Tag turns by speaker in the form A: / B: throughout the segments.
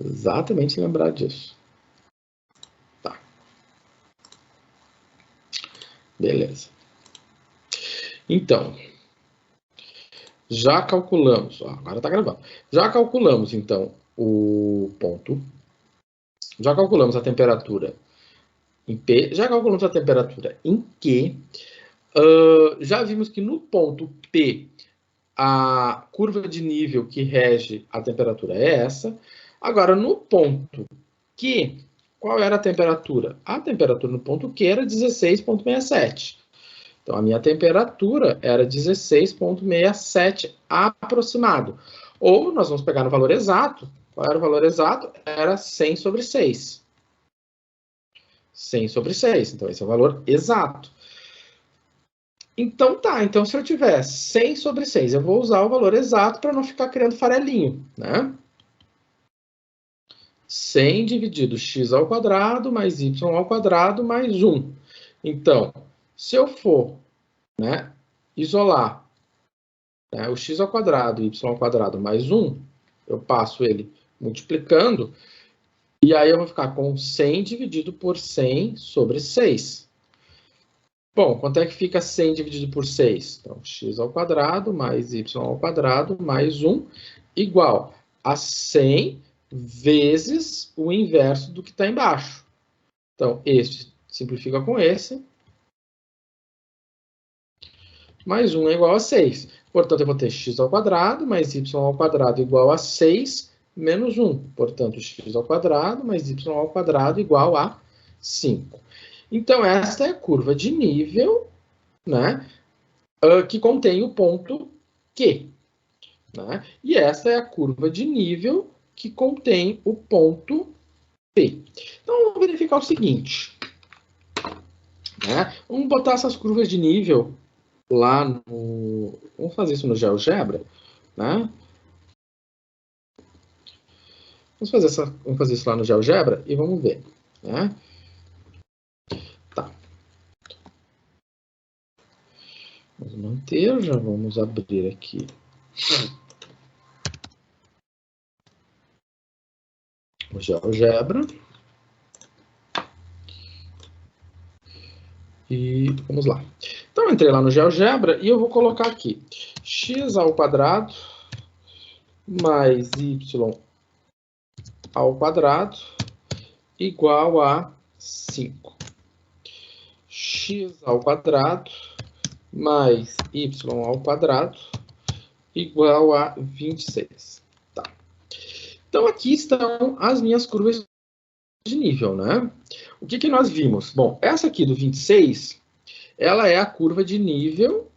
A: Exatamente lembrar disso. Tá. Beleza. Então, já calculamos, ó, agora está gravando. Já calculamos, então, o ponto. Já calculamos a temperatura em P. Já calculamos a temperatura em Q. Já vimos que no ponto P, a curva de nível que rege a temperatura é essa. Agora, no ponto Q, qual era a temperatura? A temperatura no ponto Q era 16,67. Então, a minha temperatura era 16,67 aproximado. Ou nós vamos pegar no valor exato. Qual era o valor exato? Era 100 sobre 6. 100 sobre 6. Então, esse é o valor exato. Então, tá. Então, se eu tiver 100 sobre 6, eu vou usar o valor exato para não ficar criando farelinho, né? 100 dividido x ao quadrado mais y ao quadrado mais 1. Então, se eu for, né, isolar, né, o x ao quadrado e y ao quadrado mais 1, eu passo ele multiplicando, e aí eu vou ficar com 100 dividido por 100 sobre 6. Bom, quanto é que fica 100 dividido por 6? Então, x ao quadrado mais y ao quadrado mais 1 igual a 100 vezes o inverso do que está embaixo. Então, esse simplifica com esse. Mais 1 é igual a 6. Portanto, eu vou ter x ao quadrado mais y ao quadrado igual a 6 menos 1. Portanto, x ao quadrado mais y ao quadrado igual a 5. Então, esta é a curva de nível, né, que contém o ponto Q. Né? E esta é a curva de nível que contém o ponto P. Então, vamos verificar o seguinte. Né? Vamos botar essas curvas de nível lá no... Vamos fazer isso no GeoGebra. Né? Vamos fazer isso lá no GeoGebra e vamos ver. Né? Tá. Vamos manter, já vamos abrir aqui. O GeoGebra. E vamos lá. Então, eu entrei lá no GeoGebra e eu vou colocar aqui x ao quadrado mais y ao quadrado igual a 5. X ao quadrado mais y ao quadrado igual a 26. Tá. Então, aqui estão as minhas curvas de nível, né? O que nós vimos? Bom, essa aqui do 26, ela é a curva de nível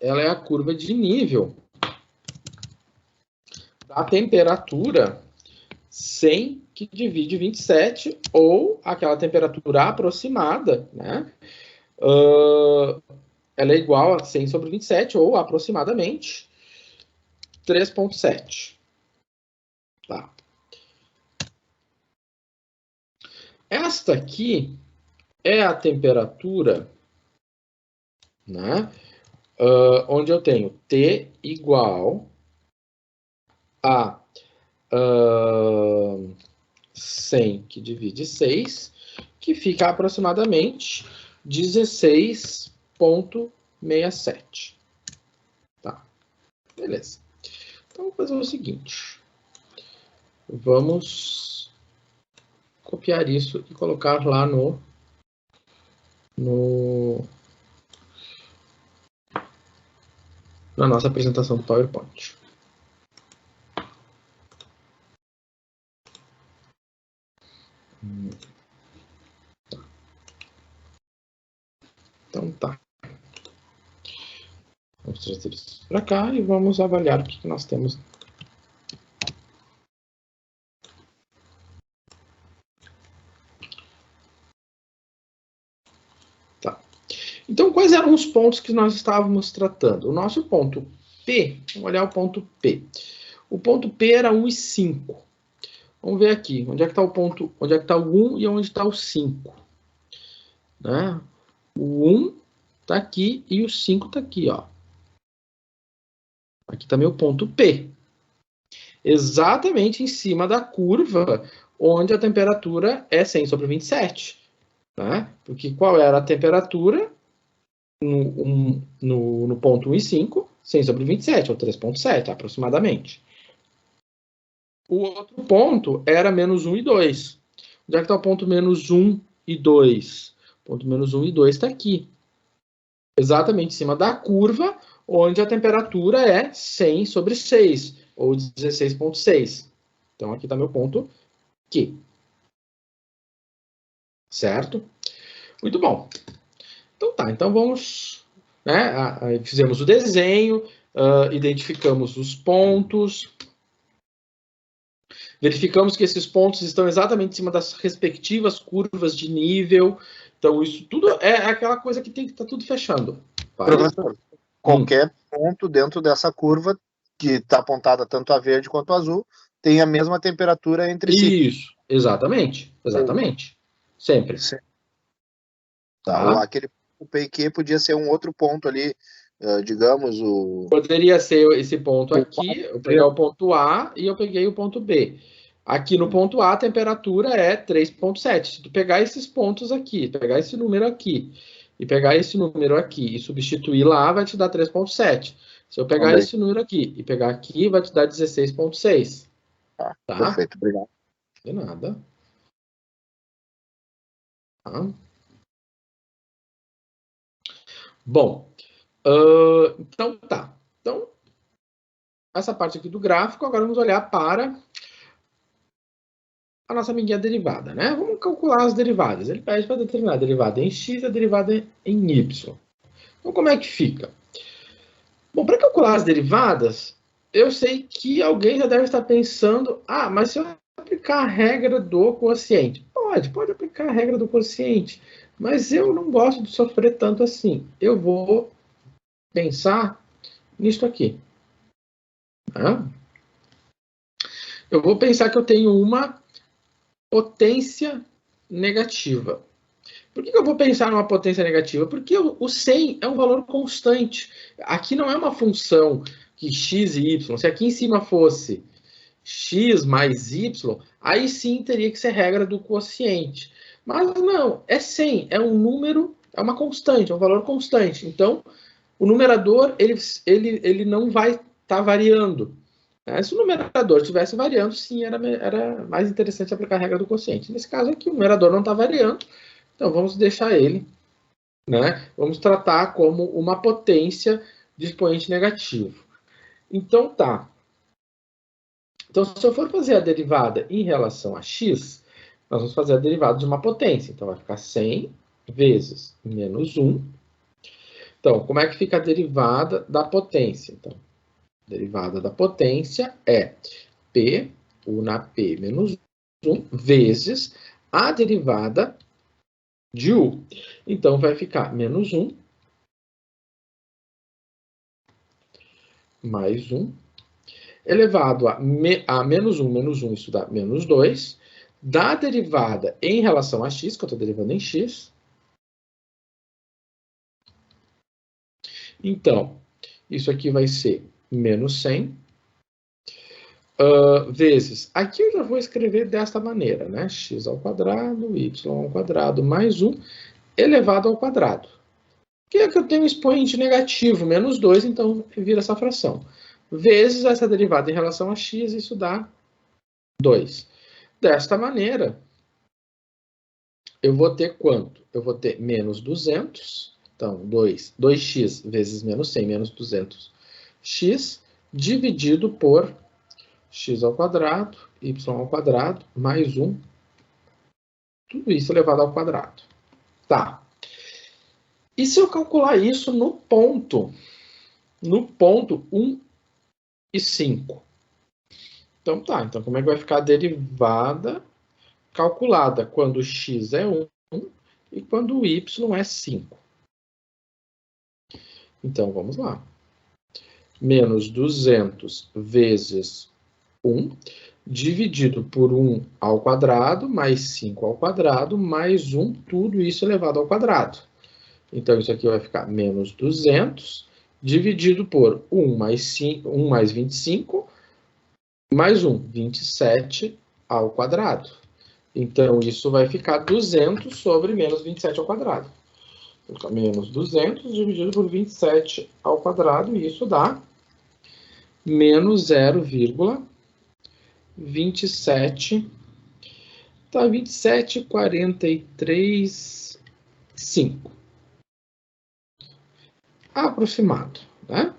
A: Ela é a curva de nível da temperatura 100 que divide 27, ou aquela temperatura aproximada, né? Ela é igual a 100 sobre 27, ou aproximadamente 3,7. Tá. Esta aqui é a temperatura, né? Onde eu tenho T igual a 100 que divide 6, que fica aproximadamente 16,67. Tá, beleza. Então, vou fazer o seguinte. Vamos copiar isso e colocar lá na nossa apresentação do PowerPoint. Então tá. Vamos trazer isso para cá e vamos avaliar o que nós temos. Tá. Então, quais eram os pontos que nós estávamos tratando? O nosso ponto P, vamos olhar o ponto P. O ponto P era 1 e 5. Vamos ver aqui, onde é que está o ponto, onde é que está o 1 e onde está o 5. Né? O 1 está aqui e o 5 está aqui, ó. Aqui também o ponto P. Exatamente em cima da curva onde a temperatura é 100 sobre 27. Né? Porque qual era a temperatura no ponto 1 e 5? 100 sobre 27, ou 3,7 aproximadamente. O outro ponto era menos 1 e 2. Onde é que está o ponto menos 1 e 2? O ponto menos 1 e 2 está aqui. Exatamente em cima da curva, onde a temperatura é 100 sobre 6, ou 16,6. Então, aqui está meu ponto Q. Certo? Muito bom. Então tá, então vamos... Né, fizemos o desenho, identificamos os pontos, verificamos que esses pontos estão exatamente em cima das respectivas curvas de nível. Então, isso tudo é aquela coisa que tem que estar tudo fechando. Vale?
B: Professor, qualquer ponto dentro dessa curva, que está apontada tanto a verde quanto a azul, tem a mesma temperatura entre si.
A: Isso, exatamente. Exatamente. Sempre.
B: Sim.
A: Tá?
B: Aquele PQ podia ser um outro ponto ali, digamos,
A: Poderia ser esse ponto aqui, eu pegar o ponto A e eu peguei o ponto B. Aqui no ponto A, a temperatura é 3,7. Se tu pegar esses pontos aqui, pegar esse número aqui, e pegar esse número aqui e substituir lá, vai te dar 3,7. Se eu pegar esse número aqui e pegar aqui, vai te dar 16,6.
B: Tá?
A: Perfeito,
B: obrigado.
A: De nada. Tá. Bom, então tá. Então, essa parte aqui do gráfico, agora vamos olhar para a nossa amiguinha derivada, né? Vamos calcular as derivadas. Ele pede para determinar a derivada em x e a derivada em y. Então, como é que fica? Bom, para calcular as derivadas, eu sei que alguém já deve estar pensando, mas se eu aplicar a regra do quociente? Pode aplicar a regra do quociente, mas eu não gosto de sofrer tanto assim. Eu vou pensar nisto aqui. Tá? Eu vou pensar que eu tenho uma potência negativa. Por que eu vou pensar numa potência negativa? Porque o 100 é um valor constante. Aqui não é uma função que x e y. Se aqui em cima fosse x mais y, aí sim teria que ser regra do quociente. Mas não, é 100, é um número, é uma constante, é um valor constante. Então, o numerador ele não vai estar variando. Se o numerador estivesse variando, sim, era mais interessante aplicar a regra do quociente. Nesse caso aqui, o numerador não está variando, então vamos deixar ele, né? Vamos tratar como uma potência de expoente negativo. Então tá. Então, se eu for fazer a derivada em relação a x, nós vamos fazer a derivada de uma potência. Então, vai ficar 100 vezes menos 1. Então, como é que fica a derivada da potência? Então, a derivada da potência é P, U na P menos 1, vezes a derivada de U. Então, vai ficar menos 1 mais 1, elevado a menos 1, isso dá menos 2, da derivada em relação a x, que eu estou derivando em x. Então, isso aqui vai ser menos 100, vezes, aqui eu já vou escrever desta maneira, né? X ao quadrado, y ao quadrado, mais 1, elevado ao quadrado. Que é que eu tenho um expoente negativo, menos 2, então vira essa fração. Vezes essa derivada em relação a x, isso dá 2. Desta maneira, eu vou ter quanto? Eu vou ter menos 200, então 2x vezes menos 100 menos 200x, dividido por x ao quadrado, y ao quadrado, mais 1, tudo isso elevado ao quadrado. Tá. E se eu calcular isso no ponto 1 e 5? Então tá, então como é que vai ficar a derivada calculada quando x é 1 e quando y é 5? Então vamos lá. Menos 200 vezes 1, dividido por 1 ao quadrado, mais 5 ao quadrado, mais 1, tudo isso elevado ao quadrado. Então, isso aqui vai ficar menos 200 dividido por 1 mais 25, mais 1, 27 ao quadrado. Então, isso vai ficar 200 sobre menos 27 ao quadrado. Então, menos 200 dividido por 27 ao quadrado, e isso dá menos 0,27. Tá, 27,43,5. Aproximado, né?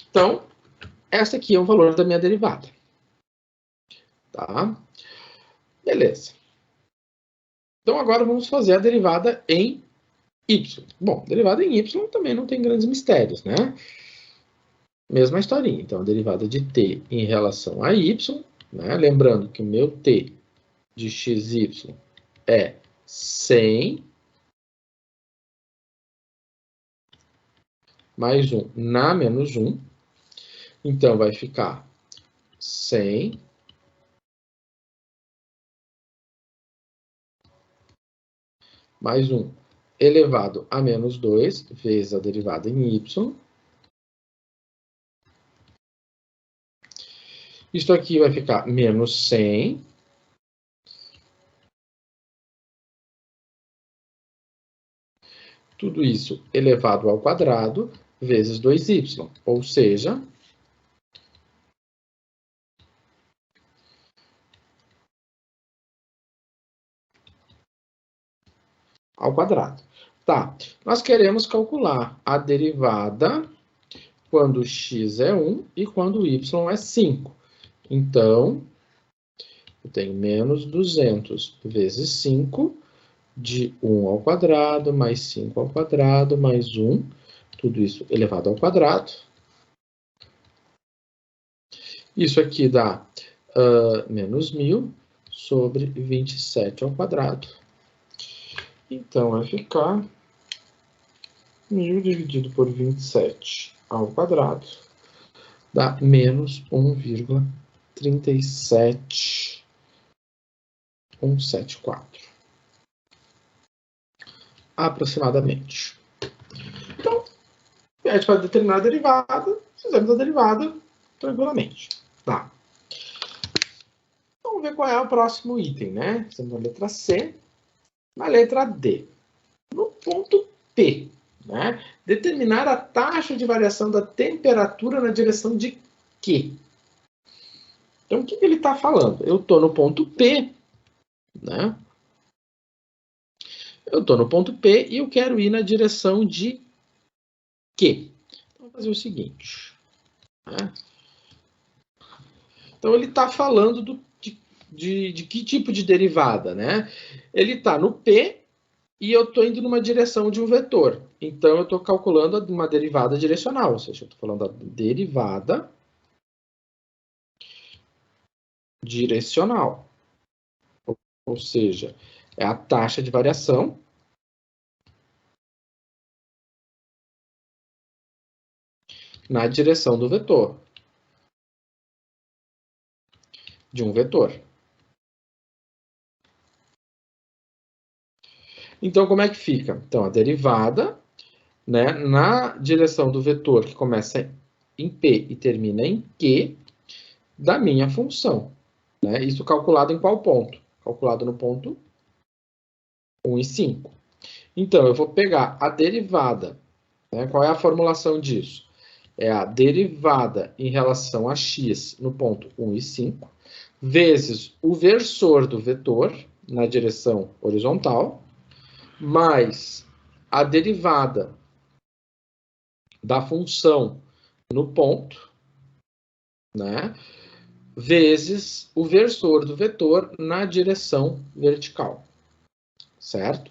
A: Então, essa aqui é o valor da minha derivada. Tá? Beleza. Então, agora vamos fazer a derivada em y. Bom, derivada em y também não tem grandes mistérios, né? Mesma historinha. Então, a derivada de t em relação a y, né? Lembrando que o meu t de xy é 100 mais 1 na menos 1. Então, vai ficar 100 mais 1 elevado a menos 2 vezes a derivada em y. Isso aqui vai ficar menos 100 tudo isso elevado ao quadrado vezes 2y, ou seja, ao quadrado. Tá, nós queremos calcular a derivada quando x é 1 e quando y é 5. Então, eu tenho menos 200 vezes 5, de 1 ao quadrado, mais 5 ao quadrado, mais 1, tudo isso elevado ao quadrado. Isso aqui dá menos 1000 sobre 27 ao quadrado. Então, vai ficar 1000 dividido por 27 ao quadrado, dá menos 1,37174. Aproximadamente. Então, a gente vai determinar a derivada, fizemos a derivada tranquilamente. Tá. Vamos ver qual é o próximo item, né? Estamos na letra C. Na letra D. No ponto P, né? Determinar a taxa de variação da temperatura na direção de quê? Então, o que ele está falando? Eu estou no ponto P, né? Eu estou no ponto P e eu quero ir na direção de quê? Então, vou fazer o seguinte. Né? Então, ele está falando de que tipo de derivada, né? Ele está no P e eu estou indo numa direção de um vetor. Então, eu estou calculando uma derivada direcional, ou seja, eu estou falando da derivada direcional. Ou seja, é a taxa de variação na direção do vetor. De um vetor. Então, como é que fica? Então, a derivada, né, na direção do vetor que começa em P e termina em Q, da minha função. Né? Isso calculado em qual ponto? Calculado no ponto 1 e 5. Então, eu vou pegar a derivada. Né? Qual é a formulação disso? É a derivada em relação a x no ponto 1 e 5, vezes o versor do vetor, na direção horizontal, mais a derivada da função no ponto, né, vezes o versor do vetor na direção vertical. Certo?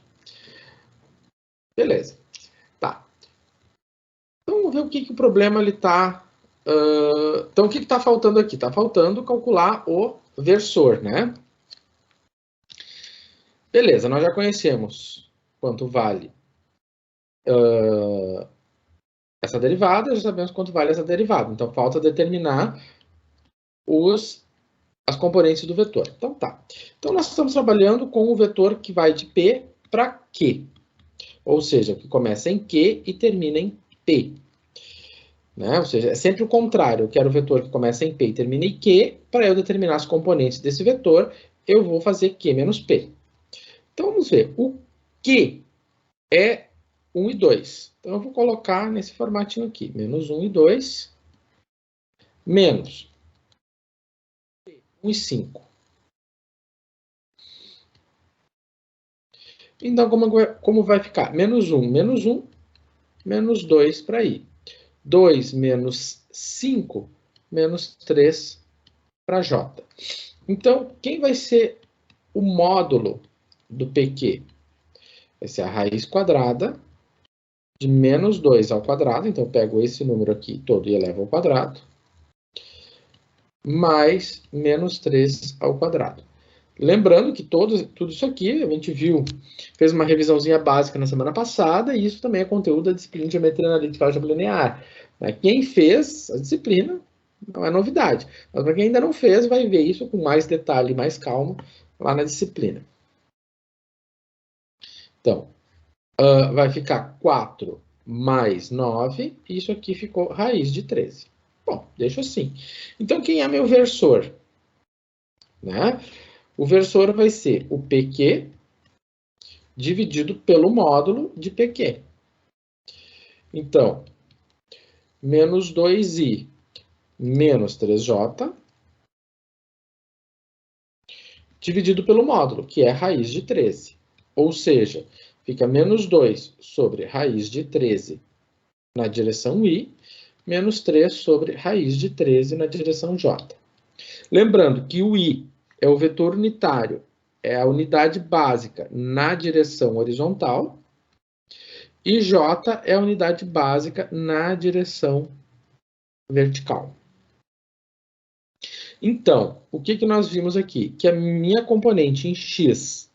A: Beleza. Tá. Então, vamos ver o que o problema está... então, o que está faltando aqui? Está faltando calcular o versor, né? Beleza, nós já conhecemos quanto vale essa derivada, já sabemos quanto vale essa derivada. Então, falta determinar as componentes do vetor. Então, tá. Então, nós estamos trabalhando com o vetor que vai de P para Q. ou seja, que começa em Q e termina em P. Né? Ou seja, é sempre o contrário. Eu quero o vetor que começa em P e termina em Q. Para eu determinar as componentes desse vetor, eu vou fazer Q menos P. Então, vamos ver. O Q é 1 e 2. Então, eu vou colocar nesse formatinho aqui. Menos 1 e 2. Menos 1 e 5. Então, como vai ficar? Menos 1, menos 2 para I. 2 menos 5, menos 3 para J. Então, quem vai ser o módulo do PQ? Vai ser a raiz quadrada de menos 2 ao quadrado. Então, eu pego esse número aqui todo e elevo ao quadrado. Mais menos 3 ao quadrado. Lembrando que tudo isso aqui a gente viu, fez uma revisãozinha básica na semana passada, e isso também é conteúdo da disciplina de Geometria Analítica e Álgebra Linear. Quem fez a disciplina não é novidade, mas para quem ainda não fez, vai ver isso com mais detalhe, mais calma, lá na disciplina. Então, vai ficar 4 mais 9, e isso aqui ficou raiz de 13. Bom, deixa assim. Então, quem é meu versor? Né? O versor vai ser o PQ dividido pelo módulo de PQ. Então, menos 2i menos 3j dividido pelo módulo, que é raiz de 13. Ou seja, fica menos 2 sobre raiz de 13 na direção i, menos 3 sobre raiz de 13 na direção j. Lembrando que o i é o vetor unitário, é a unidade básica na direção horizontal, e j é a unidade básica na direção vertical. Então, o que nós vimos aqui? Que a minha componente em x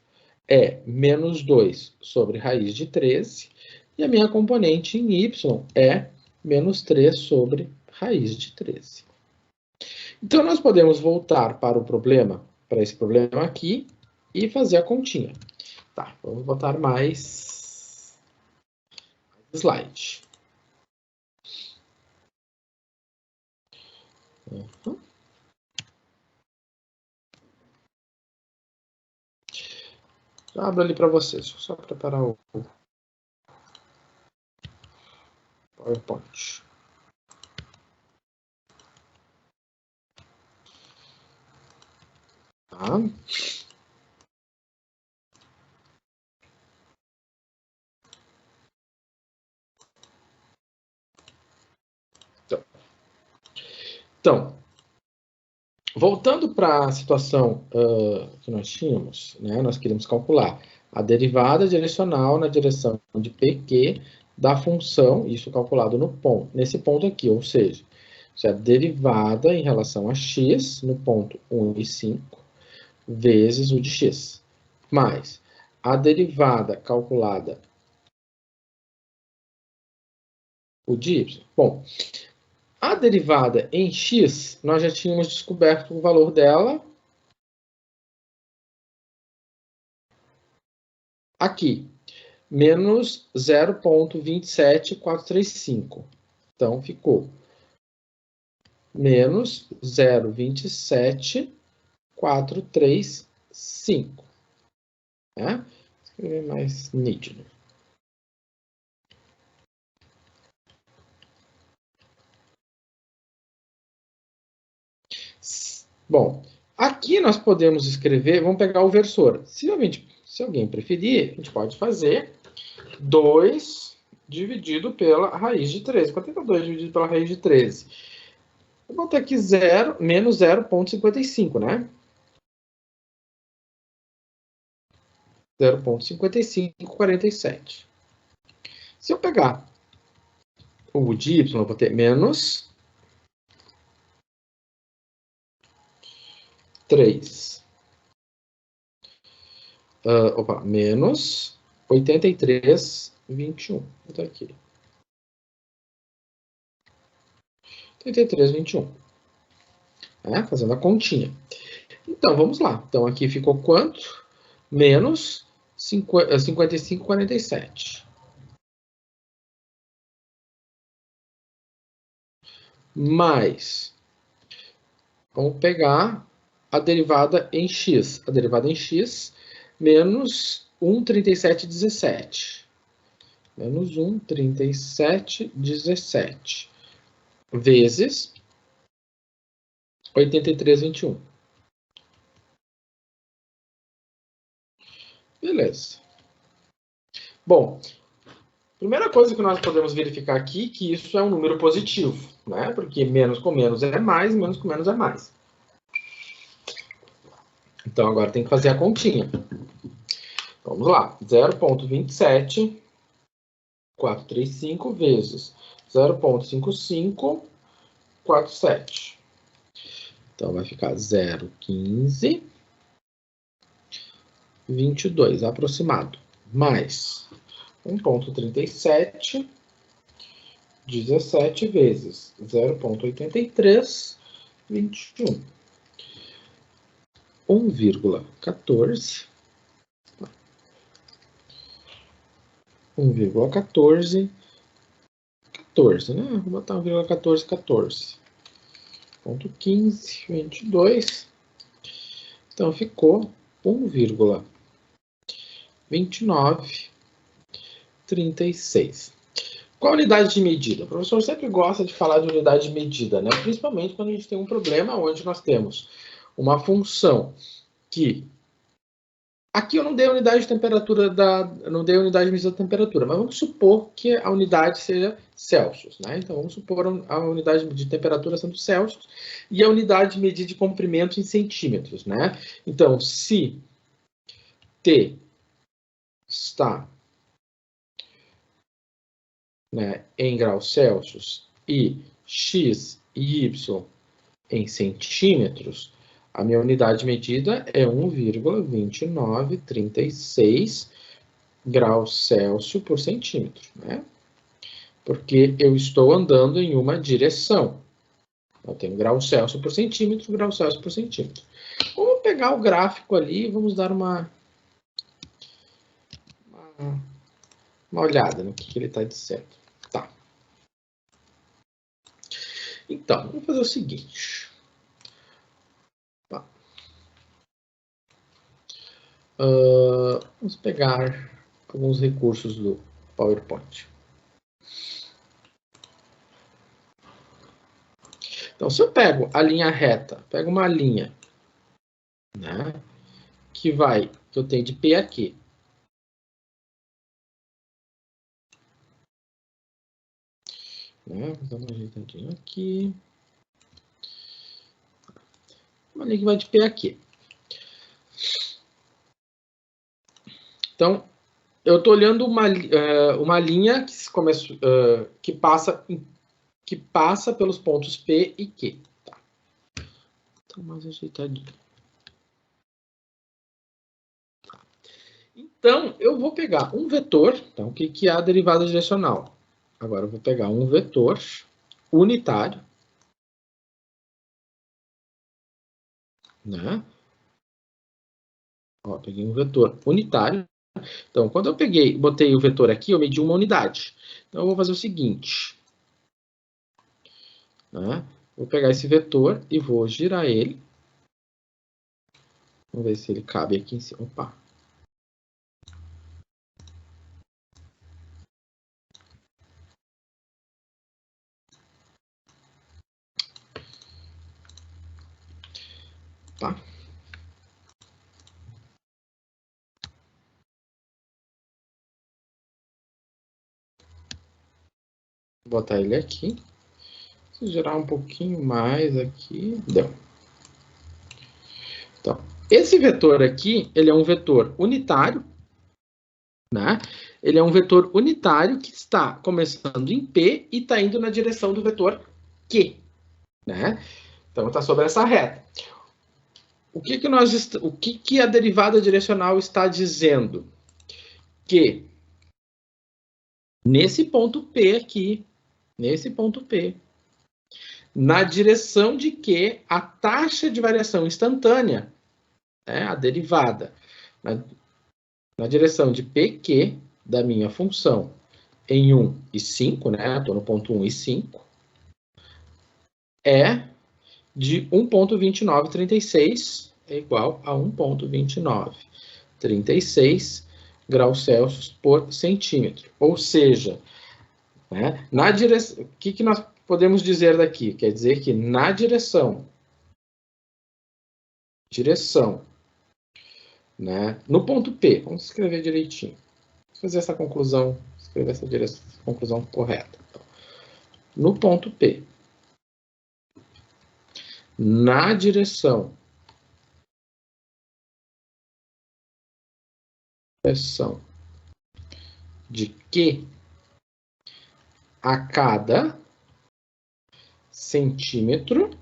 A: é menos 2 sobre raiz de 13, e a minha componente em y é menos 3 sobre raiz de 13. Então, nós podemos voltar para o problema, para esse problema aqui, e fazer a continha. Tá, vamos botar mais slide. Uhum. Já abro ali para vocês, só preparar o PowerPoint. Tá? Então, voltando para a situação que nós tínhamos, né, nós queríamos calcular a derivada direcional na direção de PQ da função, isso calculado no ponto, nesse ponto aqui, ou seja, a derivada em relação a x no ponto 1 e 5 vezes o de x, mais a derivada calculada o de y. Bom, a derivada em x, nós já tínhamos descoberto o valor dela aqui, menos 0,27435. Então, ficou menos 0,27435. Né? Escrever mais nítido. Bom, aqui nós podemos escrever, vamos pegar o versor. Se alguém preferir, a gente pode fazer 2 dividido pela raiz de 13. Quanto é que é 2 dividido pela raiz de 13? Vou botar aqui menos 0,55, né? 0,5547. Se eu pegar o de y, eu vou ter menos 3. Menos 83,21. Vou botar aqui. 83,21. Fazendo a continha. Então, vamos lá. Então, aqui ficou quanto? Menos 55,47. mais, vamos pegar a derivada em x. A derivada em x menos 1,3717. Menos 1,3717. Vezes 83,21. Beleza. Bom, primeira coisa que nós podemos verificar aqui é que isso é um número positivo, né? Porque menos com menos é mais, menos com menos é mais. Então, agora tem que fazer a continha. Vamos lá. 0,27435 vezes 0,5547. Então, vai ficar 0,1522, aproximado. Mais 1,3717 vezes 0,8321. 1,14. 1,14. 14, né? Vou botar 1,1414. Ponto 15, 22. Então, ficou 1,2936. Qual a unidade de medida? O professor sempre gosta de falar de unidade de medida, né? Principalmente quando a gente tem um problema onde nós temos uma função que... Aqui eu não dei a unidade de temperatura não dei a unidade de medida da temperatura, mas vamos supor que a unidade seja Celsius, né? Então vamos supor a unidade de temperatura sendo Celsius e a unidade de medida de comprimento em centímetros, né? Então, se T está, né, em graus Celsius e X e Y em centímetros, a minha unidade de medida é 1,2936 graus Celsius por centímetro, né? Porque eu estou andando em uma direção. Eu tenho graus Celsius por centímetro, graus Celsius por centímetro. Vamos pegar o gráfico ali e vamos dar uma olhada no que ele está dizendo. Tá. Então, vamos fazer o seguinte. Tá. Vamos pegar alguns recursos do PowerPoint. Então, se eu pego a linha reta, pego uma linha, né, que eu tenho de P aqui. Né, vou dar uma ajeitadinha aqui. Uma linha que vai de P aqui. Então, eu estou olhando uma linha que passa pelos pontos P e Q. Tá. Então, mais ajeitadinho. Então, eu vou pegar um vetor. Então, o que é a derivada direcional? Agora, eu vou pegar um vetor unitário. Né? Ó, peguei um vetor unitário. Então, quando eu botei o vetor aqui, eu medi uma unidade. Então, eu vou fazer o seguinte. Né? Vou pegar esse vetor e vou girar ele. Vamos ver se ele cabe aqui em cima. Opa! Tá? Vou botar ele aqui. Se girar um pouquinho mais aqui, deu. Então, esse vetor aqui, ele é um vetor unitário, né? Ele é um vetor unitário que está começando em P e está indo na direção do vetor Q, né? Então, está sobre essa reta. O que a derivada direcional está dizendo? Que nesse ponto P aqui, na direção de Q, a taxa de variação instantânea, né, a derivada, na direção de PQ da minha função em 1 e 5, né? Estou no ponto 1 e 5. é de 1,2936 é igual a 1,2936 graus Celsius por centímetro. Ou seja, né, na direção, o que nós podemos dizer daqui? Quer dizer que na direção, né, no ponto P, vamos escrever direitinho, vamos fazer essa conclusão, escrever essa conclusão correta. Então, no ponto P, na direção de que a cada centímetro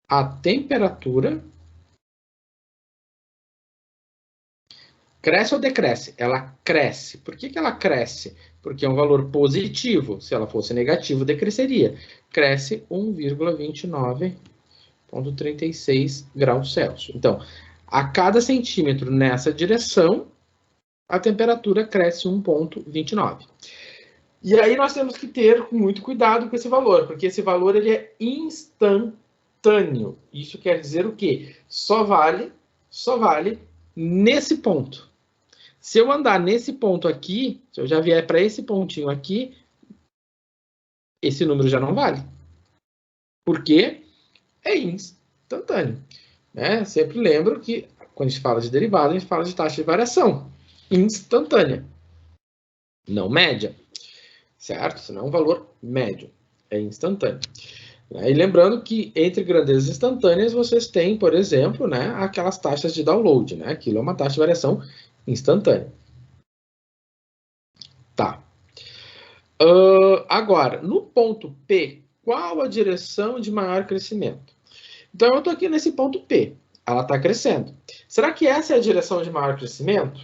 A: a temperatura cresce ou decresce? Ela cresce. Por que ela cresce? Porque é um valor positivo. Se ela fosse negativo, decresceria. Cresce 1,2936 graus Celsius. Então, a cada centímetro nessa direção, a temperatura cresce 1,29. E aí nós temos que ter muito cuidado com esse valor, porque esse valor ele é instantâneo. Isso quer dizer o quê? Só vale nesse ponto. Se eu andar nesse ponto aqui, se eu já vier para esse pontinho aqui, esse número já não vale. Porque é instantâneo. Né? Sempre lembro que quando a gente fala de derivada, a gente fala de taxa de variação instantânea, não média. Certo? Isso não é um valor médio, é instantâneo. E lembrando que entre grandezas instantâneas vocês têm, por exemplo, né, aquelas taxas de download, né? Aquilo é uma taxa de variação instantânea. Tá. Agora, no ponto P, qual a direção de maior crescimento? Então, eu estou aqui nesse ponto P. Ela está crescendo. Será que essa é a direção de maior crescimento?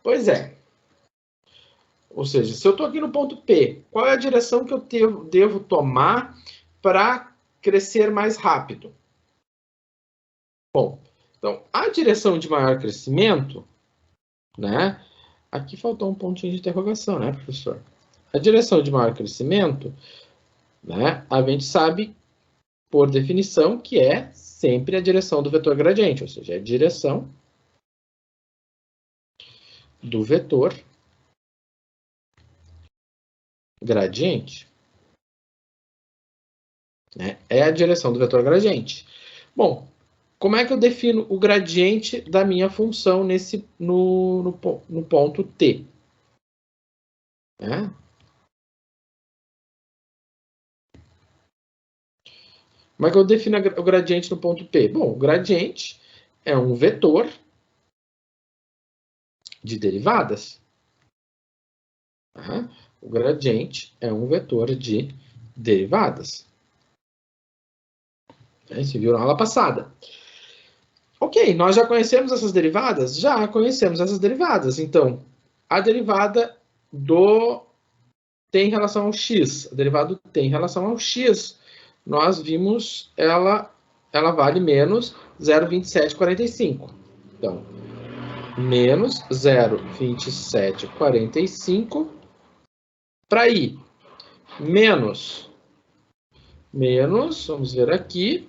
A: Pois é. Ou seja, se eu estou aqui no ponto P, qual é a direção que eu devo tomar para crescer mais rápido? Bom, então, a direção de maior crescimento, né? Aqui faltou um pontinho de interrogação, né, professor? A direção de maior crescimento, né? A gente sabe, por definição, que é sempre a direção do vetor gradiente, ou seja, é a direção do vetor gradiente. Né? É a direção do vetor gradiente. Bom, como é que eu defino o gradiente da minha função no ponto T? Né? Como é que eu defino o gradiente no ponto P? Bom, o gradiente é um vetor de derivadas. Tá? O gradiente é um vetor de derivadas. Você viu na aula passada. Ok, nós já conhecemos essas derivadas? Já conhecemos essas derivadas. Então, a derivada do T em relação ao x, a derivada do T em relação ao x, nós vimos ela vale menos 0,2745. Então, menos 0,2745 para i. Menos, vamos ver aqui,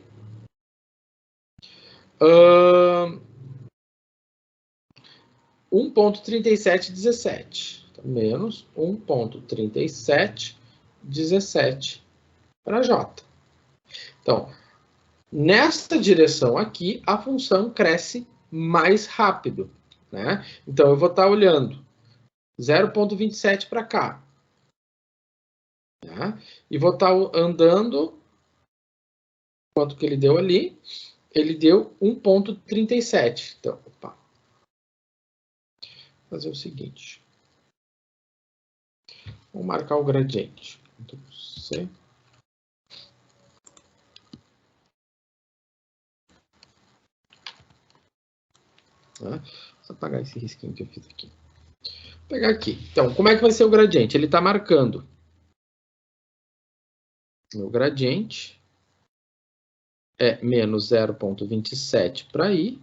A: 1,3717. Então, menos 1,3717 para j. Então, nesta direção aqui, a função cresce mais rápido. Né? Então, eu vou estar olhando 0,27 para cá. Tá? E vou estar andando, quanto que ele deu ali? Ele deu 1,37. Então, opa. Vou fazer o seguinte. Vou marcar o gradiente. C. Tá? Vou apagar esse risquinho que eu fiz aqui. Vou pegar aqui. Então, como é que vai ser o gradiente? Ele está marcando o gradiente é menos 0,27 para i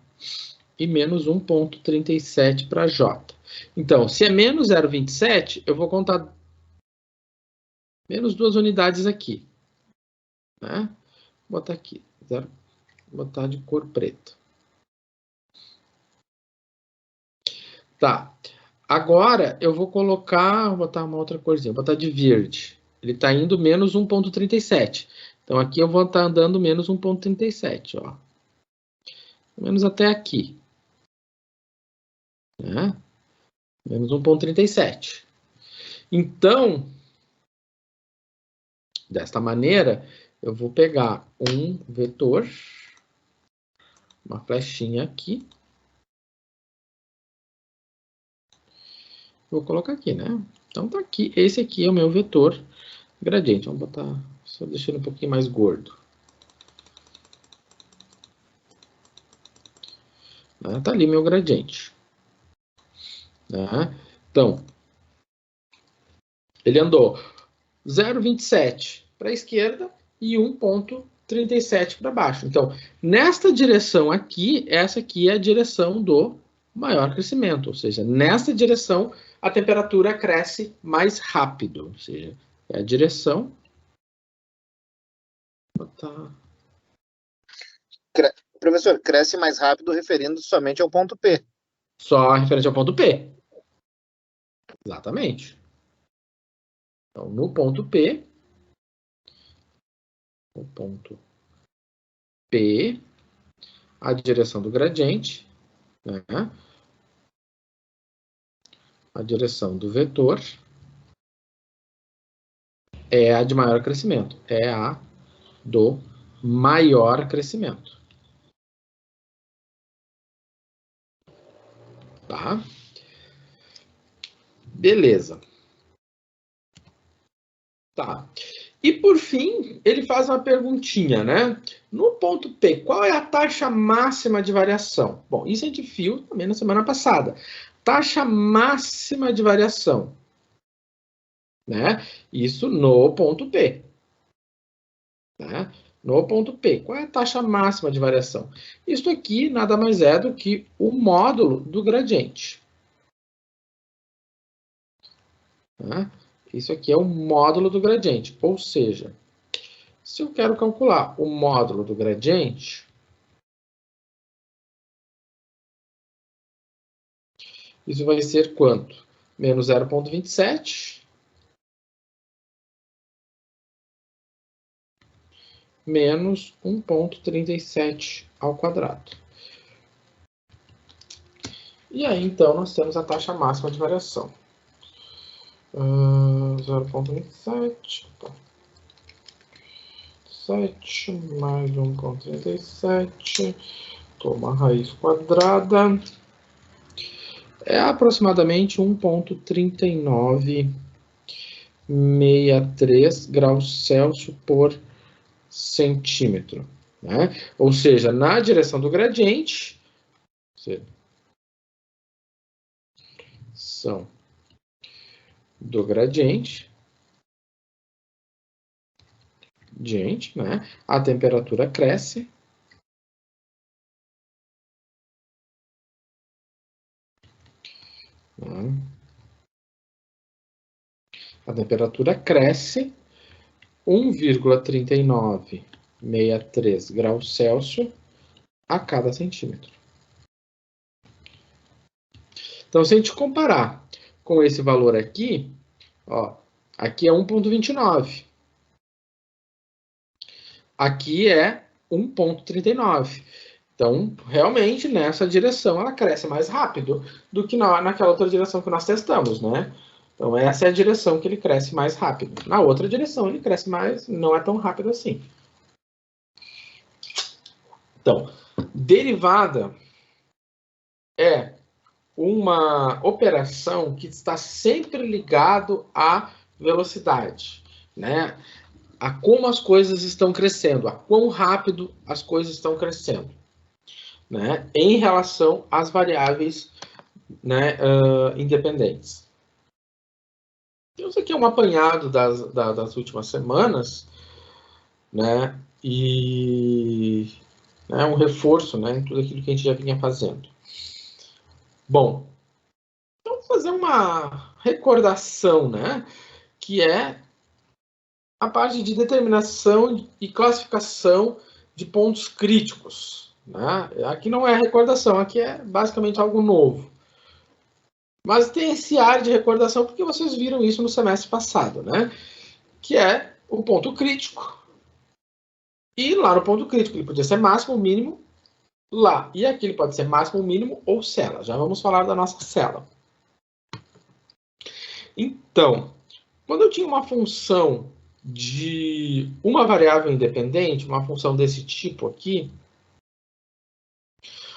A: e menos 1,37 para j. Então, se é menos 0,27, eu vou contar menos 2 unidades aqui. né? Vou botar aqui, vou botar de cor preta. Tá. Agora eu vou colocar, vou botar uma outra corzinha, vou botar de verde. Ele está indo menos 1,37. Então aqui eu vou estar andando menos 1,37, ó. Menos até aqui. Né? Menos 1,37. Então, desta maneira, eu vou pegar um vetor, uma flechinha aqui. Vou colocar aqui, né? Então tá aqui, esse aqui é o meu vetor gradiente. Vamos botar, só deixando um pouquinho mais gordo. Tá ali meu gradiente. Então, ele andou 0,27 para a esquerda e 1,37 para baixo. Então, nesta direção aqui, essa aqui é a direção do maior crescimento. Ou seja, nesta direção, a temperatura cresce mais rápido. Ou seja, é a direção...
B: Professor, cresce mais rápido referindo somente ao ponto P.
A: Só referente ao ponto P. Exatamente. Então, no ponto P, a direção do gradiente, né? A direção do vetor é a de maior crescimento, é a do maior crescimento. Tá? Beleza. Tá. E por fim, ele faz uma perguntinha, né? No ponto P, qual é a taxa máxima de variação? Bom, isso a gente viu também na semana passada. Taxa máxima de variação, né? Isso no ponto P. Né? No ponto P, qual é a taxa máxima de variação? Isso aqui nada mais é do que o módulo do gradiente. Né? Isso aqui é o módulo do gradiente, ou seja, se eu quero calcular o módulo do gradiente, isso vai ser quanto? Menos 0,27 menos 1,37 ao quadrado. E aí, então, nós temos a taxa máxima de variação. 0,27 7 mais 1,37, toma a raiz quadrada, é aproximadamente 1,3963 graus Celsius por centímetro. Né? Ou seja, na direção do gradiente, são do gradiente, né? A temperatura cresce. A temperatura cresce 1,3963 graus Celsius a cada centímetro. Então, se a gente comparar com esse valor aqui, ó, aqui é 1,29. Aqui é 1,39. Então, realmente, nessa direção, ela cresce mais rápido do que naquela outra direção que nós testamos, né? Então, essa é a direção que ele cresce mais rápido. Na outra direção, ele cresce mais, não é tão rápido assim. Então, derivada é uma operação que está sempre ligado à velocidade, né? A como as coisas estão crescendo, a quão rápido as coisas estão crescendo, né? Em relação às variáveis, né, independentes. Então, isso aqui é um apanhado das últimas semanas, né? E um reforço, né, em tudo aquilo que a gente já vinha fazendo. Bom, então vou fazer uma recordação, né, que é a parte de determinação e classificação de pontos críticos. Né? Aqui não é recordação, aqui é basicamente algo novo. Mas tem esse ar de recordação porque vocês viram isso no semestre passado, né? Que é o ponto crítico. E lá no ponto crítico ele podia ser máximo, mínimo, lá. E aqui ele pode ser máximo, mínimo ou cela. Já vamos falar da nossa cela. Então, quando eu tinha uma função de uma variável independente, uma função desse tipo aqui,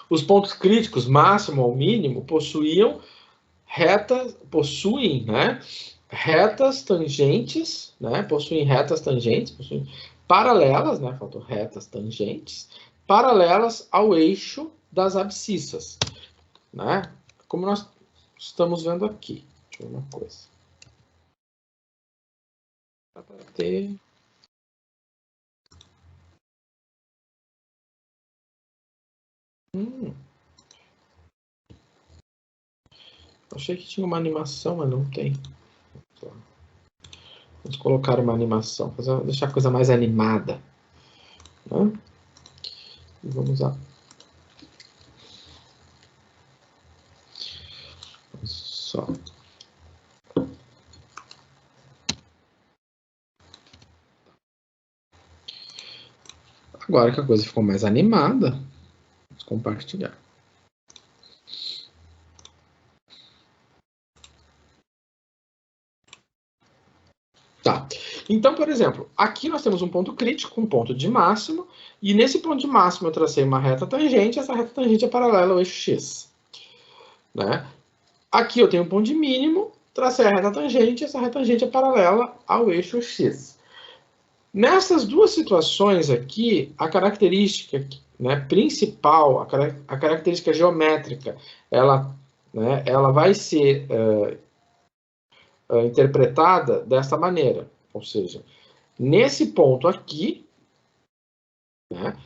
A: os pontos críticos, máximo ou mínimo, possuem retas tangentes, né? Possuem paralelas, né? Faltou retas tangentes, paralelas ao eixo das abscissas, né? Como nós estamos vendo aqui. Deixa eu ver uma coisa. Dá para ter... Achei que tinha uma animação, mas não tem. Vamos colocar uma animação, deixar a coisa mais animada. Né? E vamos lá. Só. Agora que a coisa ficou mais animada, vamos compartilhar. Tá. Então, por exemplo, aqui nós temos um ponto crítico, um ponto de máximo, e nesse ponto de máximo eu tracei uma reta tangente, essa reta tangente é paralela ao eixo x. Né? Aqui eu tenho um ponto de mínimo, tracei a reta tangente, essa reta tangente é paralela ao eixo x. Nessas duas situações aqui, a característica, né, principal, a característica geométrica, ela vai ser interpretada dessa maneira. Ou seja, nesse ponto aqui, né,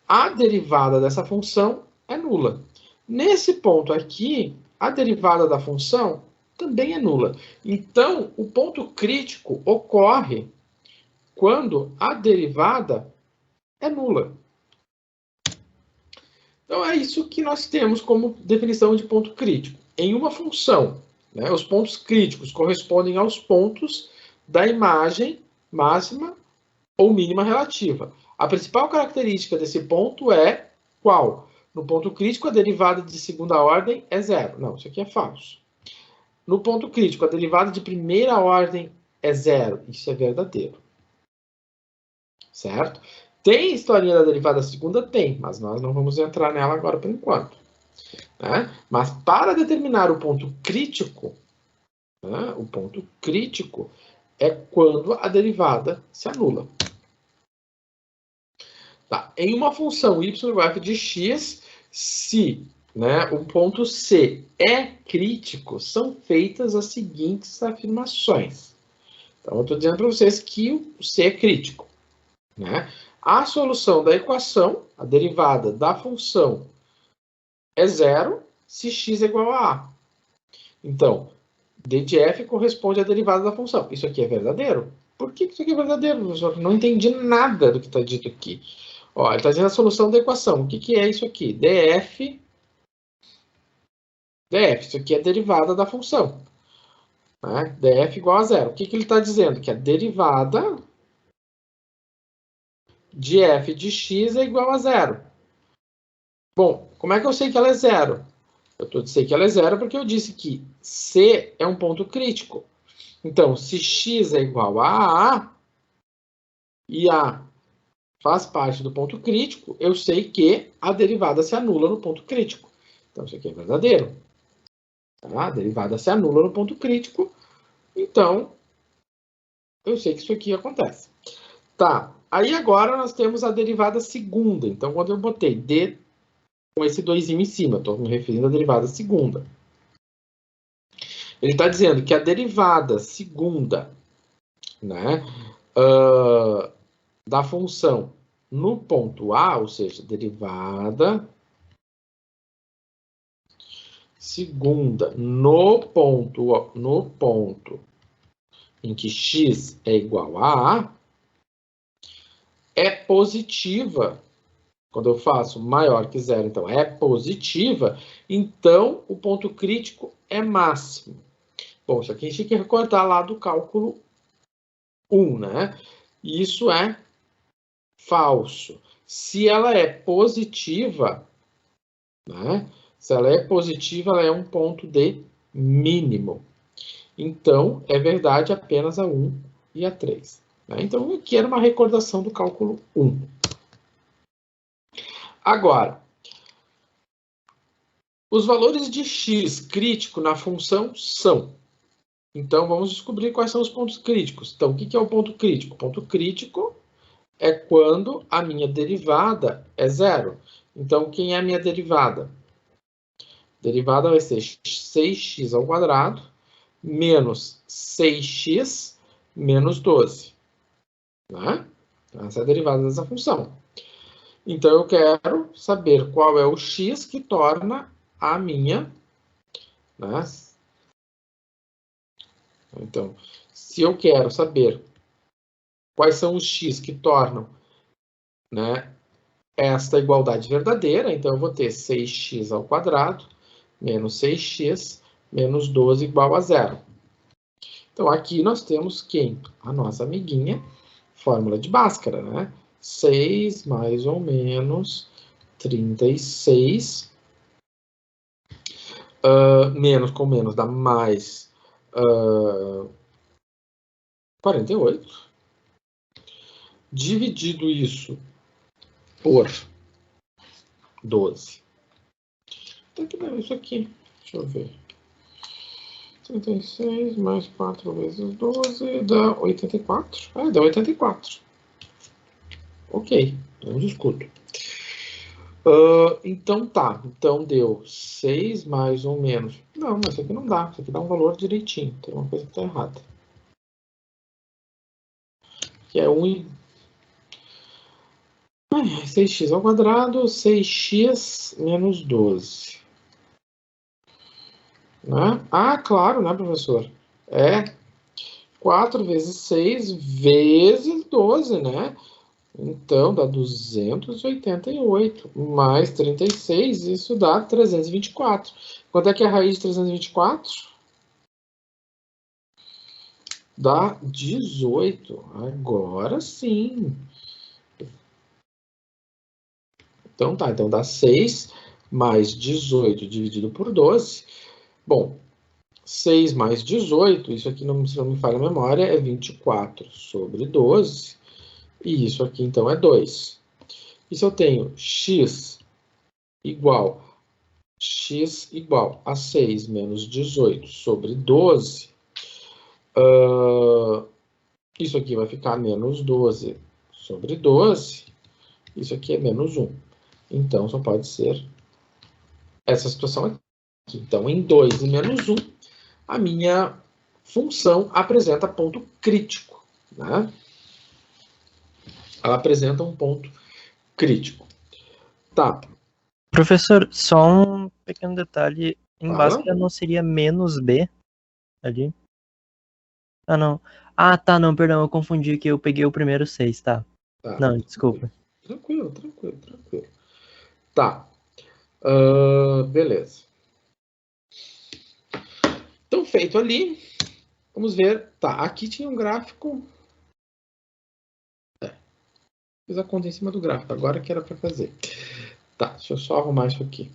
A: a derivada dessa função é nula. Nesse ponto aqui, a derivada da função também é nula. Então, o ponto crítico ocorre quando a derivada é nula. Então, é isso que nós temos como definição de ponto crítico. Em uma função, né, os pontos críticos correspondem aos pontos da imagem máxima ou mínima relativa. A principal característica desse ponto é qual? No ponto crítico, a derivada de segunda ordem é zero. Não, isso aqui é falso. No ponto crítico, a derivada de primeira ordem é zero. Isso é verdadeiro. Certo? Tem historinha da derivada segunda? Tem, mas nós não vamos entrar nela agora por enquanto. Né? Mas para determinar o ponto crítico, né, o ponto crítico é quando a derivada se anula. Tá. Em uma função y igual a f de x, se, né, o ponto C é crítico, são feitas as seguintes afirmações. Então, eu estou dizendo para vocês que o C é crítico. Né? A solução da equação, a derivada da função, é zero se x é igual a A. Então, d de f corresponde à derivada da função. Isso aqui é verdadeiro? Por que isso aqui é verdadeiro, professor? Não entendi nada do que está dito aqui. Ó, ele está dizendo a solução da equação. O que é isso aqui? df. Isso aqui é a derivada da função. Né? df igual a zero. O que ele está dizendo? Que a derivada de f de x é igual a zero. Bom, como é que eu sei que ela é zero? Eu sei que ela é zero porque eu disse que C é um ponto crítico. Então, se x é igual a A, e A faz parte do ponto crítico, eu sei que a derivada se anula no ponto crítico. Então, isso aqui é verdadeiro. Tá? A derivada se anula no ponto crítico. Então, eu sei que isso aqui acontece. Tá. Aí agora nós temos a derivada segunda. Então, quando eu botei D com esse 2 em cima, estou me referindo à derivada segunda. Ele está dizendo que a derivada segunda, né, da função no ponto A, ou seja, derivada segunda no ponto em que x é igual a A, é positiva. Quando eu faço maior que zero, então é positiva, então o ponto crítico é máximo. Bom, isso aqui a gente tem que recordar lá do cálculo 1, né? Isso é falso. Se ela é positiva, né? Se ela é positiva, ela é um ponto de mínimo. Então, é verdade apenas a 1 e a 3. Né? Então, aqui era uma recordação do cálculo 1. Agora, os valores de x crítico na função são. Então, vamos descobrir quais são os pontos críticos. Então, o que é o ponto crítico? O ponto crítico é quando a minha derivada é zero. Então, quem é a minha derivada? A derivada vai ser 6x ao quadrado menos 6x menos 12. Né? Essa é a derivada dessa função. Então, eu quero saber qual é o x que torna a minha... Né? Então, se eu quero saber quais são os x que tornam, né, esta igualdade verdadeira, então eu vou ter 6x ao quadrado menos 6x menos 12 igual a zero. Então, aqui nós temos quem? A nossa amiguinha, fórmula de Bhaskara, né? 6 mais ou menos 36, menos com menos dá mais 48. Dividido isso por 12. Tem que dar isso aqui. Deixa eu ver. 36 mais 4 vezes 12 dá 84. Ah, dá 84. Ok, não discuto. Então tá. Então deu 6 mais ou menos. Não, mas isso aqui não dá. Isso aqui dá um valor direitinho. Tem uma coisa que está errada. Que é 1 6x ao quadrado, 6x menos 12. Né? Ah, claro, né, professor? É 4 vezes 6 vezes 12, né? Então, dá 288, mais 36, isso dá 324. Quanto é que é a raiz de 324? Dá 18. Agora sim. Então tá, então dá 6 mais 18 dividido por 12. Bom, 6 mais 18, isso aqui não, se não me falha a memória, é 24 sobre 12. E isso aqui, então, é 2. E se eu tenho x igual a 6 menos 18 sobre 12, isso aqui vai ficar menos 12 sobre 12. Isso aqui é menos 1. Então, só pode ser essa situação aqui. Então, em 2 e menos 1, a minha função apresenta ponto crítico. Né? Ela apresenta um ponto crítico. Tá.
C: Professor, só um pequeno detalhe. Em
A: Fala.
C: Bhaskara não seria menos B ali? Ah, não. Ah, tá, não, perdão, eu confundi que eu peguei o primeiro 6, tá. Não, desculpa.
A: Tranquilo. Tá. Beleza. Então, feito ali, vamos ver. Tá, aqui tinha um gráfico. Fiz a conta em cima do gráfico, agora que era para fazer. Tá, deixa eu só arrumar isso aqui.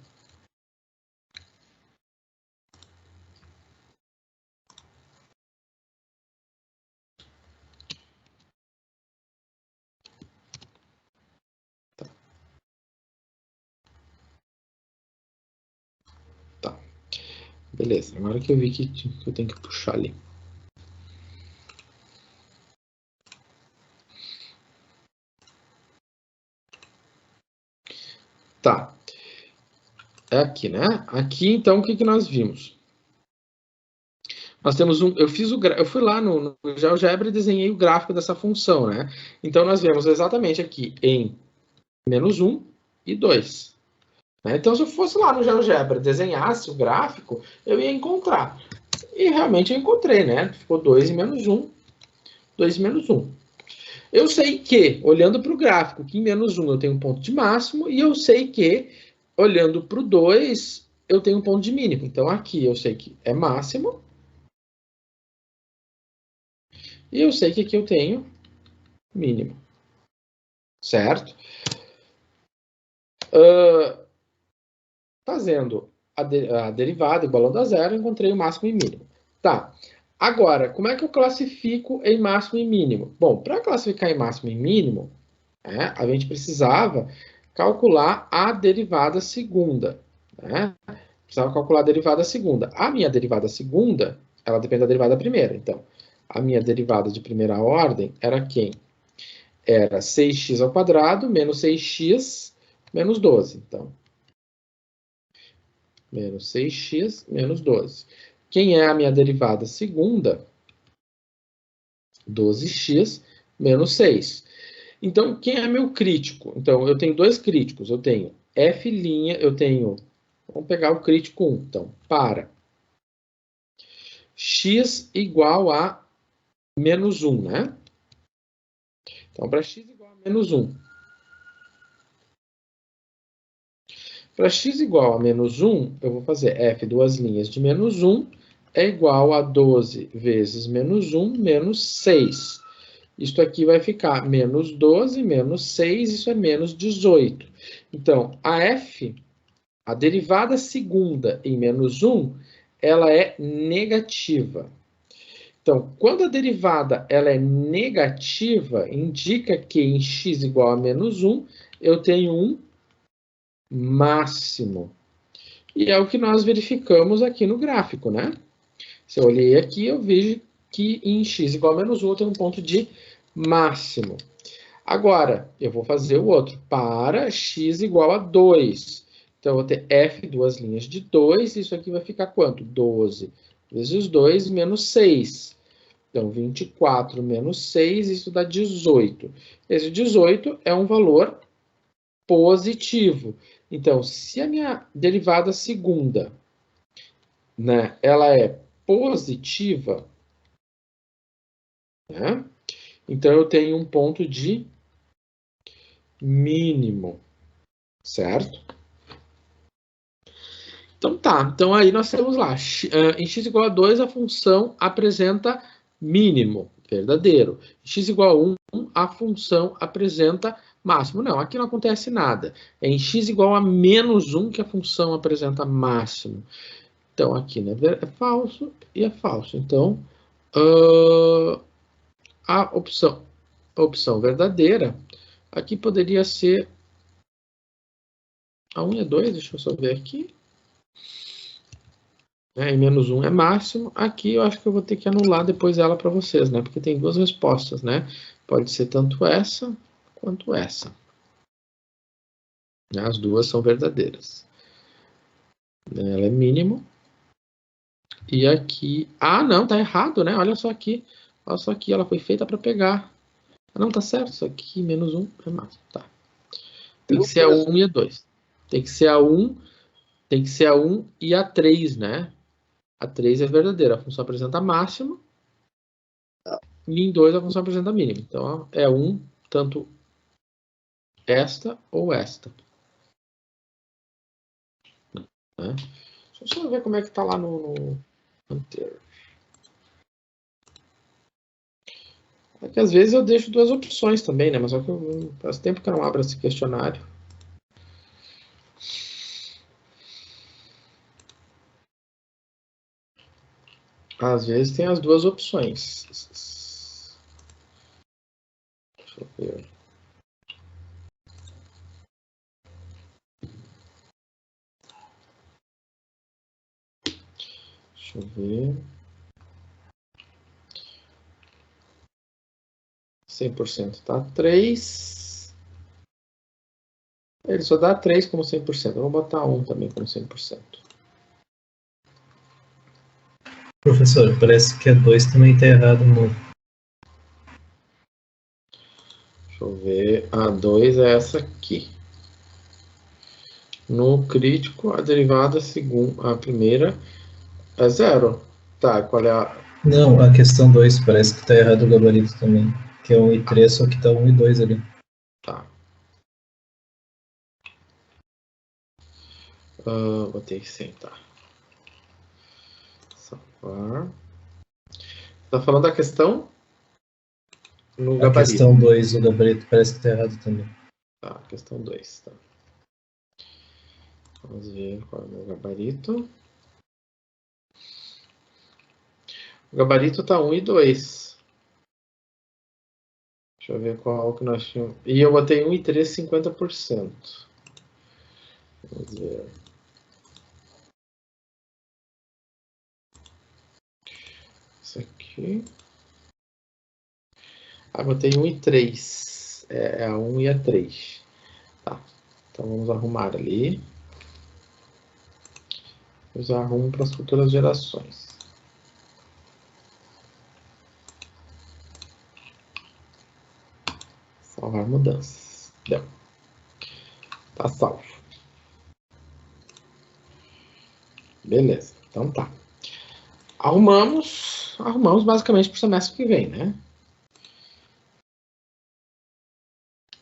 A: Tá. Beleza, agora que eu vi que eu tenho que puxar ali. Tá. É aqui, né? Aqui, então, o que nós vimos? Nós temos eu fui lá no GeoGebra e desenhei o gráfico dessa função, né? Então, nós vemos exatamente aqui em menos 1 e 2. Né? Então, se eu fosse lá no GeoGebra, desenhasse o gráfico, eu ia encontrar. E realmente eu encontrei, né? Ficou 2 e menos 1. 2 menos 1. Eu sei que, olhando para o gráfico, que em menos 1 eu tenho um ponto de máximo, e eu sei que, olhando para o 2, eu tenho um ponto de mínimo. Então, aqui eu sei que é máximo. E eu sei que aqui eu tenho mínimo. Certo? Fazendo a derivada igualando a zero, eu encontrei o máximo e mínimo. Tá. Agora, como é que eu classifico em máximo e mínimo? Bom, para classificar em máximo e mínimo, a gente precisava calcular a derivada segunda. Precisava calcular a derivada segunda. A minha derivada segunda, ela depende da derivada primeira. Então, a minha derivada de primeira ordem era quem? Era 6x ao quadrado menos 6x menos 12. Então, menos 6x menos 12. Quem é a minha derivada segunda? 12x menos 6. Então, quem é meu crítico? Então, eu tenho dois críticos. Eu tenho f', eu tenho... Vamos pegar o crítico 1. Então, para x igual a menos 1, né? Então, para x igual a menos 1. Para x igual a menos 1, eu vou fazer f duas linhas de menos 1 é igual a 12 vezes menos 1 menos 6. Isto aqui vai ficar menos 12 menos 6, isso é menos 18. Então, a f, a derivada segunda em menos 1, ela é negativa. Então, quando a derivada ela é negativa, indica que em x igual a menos 1, eu tenho um máximo. E é o que nós verificamos aqui no gráfico, né? Se eu olhei aqui, eu vejo que em x igual a menos 1, eu tenho um ponto de máximo. Agora, eu vou fazer o outro. Para x igual a 2. Então, eu vou ter f duas linhas de 2. Isso aqui vai ficar quanto? 12 vezes 2 menos 6. Então, 24 menos 6, isso dá 18. Esse 18 é um valor positivo. Então, se a minha derivada segunda, né, ela é positiva, né, então eu tenho um ponto de mínimo, certo? Então tá, então aí nós temos lá, em x igual a 2 a função apresenta mínimo, verdadeiro. Em x igual a 1 a função apresenta máximo. Não, aqui não acontece nada. É em x igual a menos 1 que a função apresenta máximo. Então aqui né, é falso e é falso. Então a opção verdadeira aqui poderia ser a 1 e a 2, deixa eu só ver aqui. Em menos 1 é máximo. Aqui eu acho que eu vou ter que anular depois ela para vocês, né? Porque tem duas respostas, né? Pode ser tanto essa quanto essa. As duas são verdadeiras. Ela é mínimo. E aqui... Ah, não, tá errado, né? Olha só aqui. Olha só aqui, ela foi feita para pegar. Ah, não, tá certo. Isso aqui, menos 1 é máximo. Tá. Tem que ser a 1 e a 2. Tem que ser a 1, tem que ser a 1 e a 3, né? A 3 é verdadeira, a função apresenta máximo. E em 2 a função apresenta mínimo. Então, é 1, tanto esta ou esta. Né? Deixa eu só ver como é que está lá no anterior. É que às vezes eu deixo duas opções também, né? Mas só que faz tempo que eu não abro esse questionário. Às vezes tem as duas opções. Deixa eu ver. Deixa eu ver. 100% tá 3. Ele só dá 3 como 100%. Eu vou botar 1 também como 100%.
D: Professor, parece que a 2 também está errado muito.
A: Deixa eu ver. A 2 é essa aqui. No crítico, a derivada segunda, a primeira é 0. Tá, qual é
D: Não, a questão 2 parece que tá errado o gabarito também. Que é 1 e 3, só que tá 1 e 2 ali.
A: Tá. Botei que sentar. Salvar. Tá falando da questão no gabarito.
D: A questão 2, o gabarito parece que tá errado também.
A: Tá, questão 2. Tá. Vamos ver qual é o meu gabarito. O gabarito tá 1 e 2. Deixa eu ver qual que nós tínhamos. E eu botei 1 e 3, 50%. Vamos ver. Isso aqui. Botei 1 e 3. É a 1 e a 3. Tá. Então vamos arrumar ali. Eu já arrumo para as futuras gerações. Salvar mudanças. Deu. Tá salvo. Beleza. Então tá. Arrumamos basicamente para o semestre que vem, né?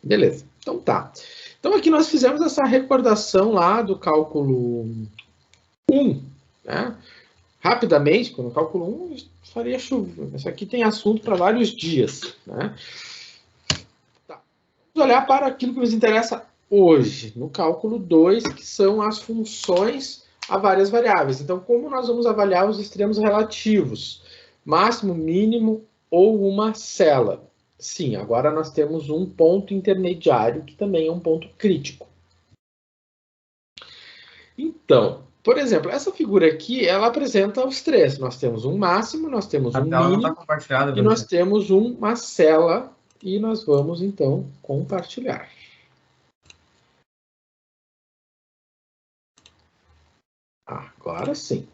A: Beleza. Então tá. Então aqui nós fizemos essa recordação lá do cálculo 1, né? Rapidamente, no cálculo 1 faria chuva. Isso aqui tem assunto para vários dias, né? Tá. Vamos olhar para aquilo que nos interessa hoje, no cálculo 2, que são as funções a várias variáveis. Então, como nós vamos avaliar os extremos relativos? Máximo, mínimo ou uma cela? Sim, agora nós temos um ponto intermediário, que também é um ponto crítico. Então, por exemplo, essa figura aqui, ela apresenta os três. Nós temos um máximo, nós temos um mínimo, e nós temos uma cela, e nós vamos, então, compartilhar. Agora sim.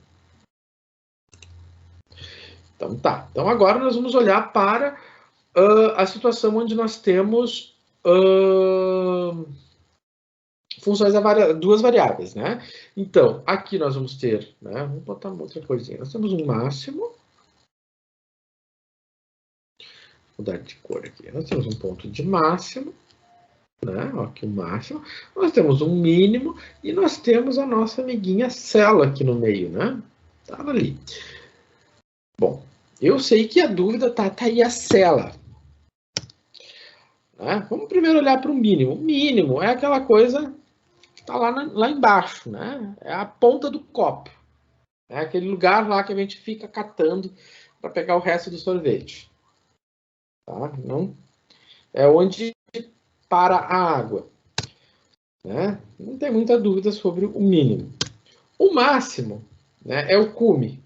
A: Então tá. Então agora nós vamos olhar para a situação onde nós temos funções a duas variáveis, né? Então, aqui nós vamos ter, né? Vamos botar uma outra coisinha. Nós temos um máximo. Vou mudar de cor aqui. Nós temos um ponto de máximo, né? Ó, aqui o máximo. Nós temos um mínimo e nós temos a nossa amiguinha cela aqui no meio, né? Tá ali. Bom, eu sei que a dúvida tá aí a cela. Né? Vamos primeiro olhar para o mínimo. O mínimo é aquela coisa que está lá embaixo, né? É a ponta do copo. É aquele lugar lá que a gente fica catando para pegar o resto do sorvete. Tá? Não, é onde para a água. Né? Não tem muita dúvida sobre o mínimo. O máximo, né, é o cume.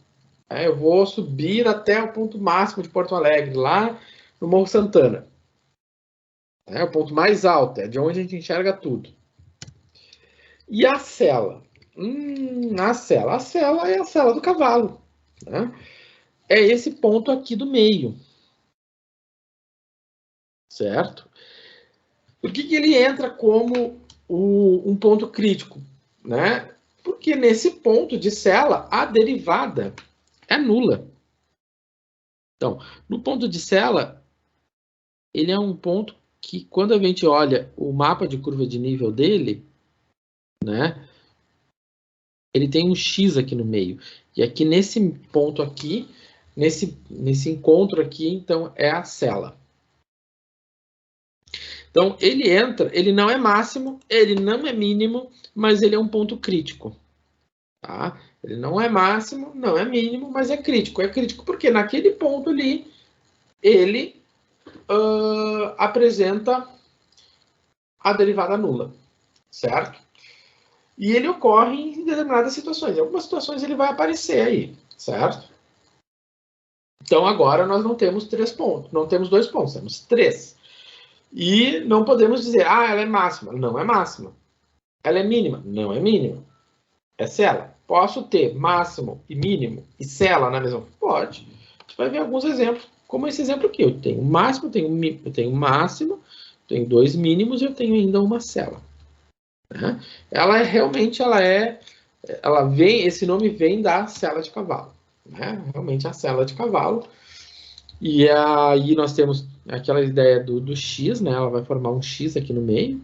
A: Eu vou subir até o ponto máximo de Porto Alegre, lá no Morro Santana. É o ponto mais alto, é de onde a gente enxerga tudo. E a cela? A cela é a cela do cavalo. Né? É esse ponto aqui do meio. Certo? Por que ele entra como um ponto crítico? Né? Porque nesse ponto de cela, a derivada é nula. Então, no ponto de cela, ele é um ponto que, quando a gente olha o mapa de curva de nível dele, né, ele tem um X aqui no meio. E aqui nesse ponto aqui, nesse encontro aqui, então, é a cela. Então, ele entra, ele não é máximo, ele não é mínimo, mas ele é um ponto crítico. Tá? Ele não é máximo, não é mínimo, mas é crítico. É crítico porque naquele ponto ali, ele apresenta a derivada nula, certo? E ele ocorre em determinadas situações. Em algumas situações ele vai aparecer aí, certo? Então agora nós não temos 3 pontos, não temos 2 pontos, temos 3. E não podemos dizer, ela é máxima. Não é máxima. Ela é mínima. Não é mínima. É cela. Posso ter máximo e mínimo e cela na mesma? Pode. A gente vai ver alguns exemplos, como esse exemplo aqui. Eu tenho máximo, eu tenho máximo, tenho 2 mínimos e eu tenho ainda uma cela. Né? Ela é realmente, esse nome vem da cela de cavalo. né? Realmente a célula de cavalo. E aí nós temos aquela ideia do x, né? Ela vai formar um x aqui no meio,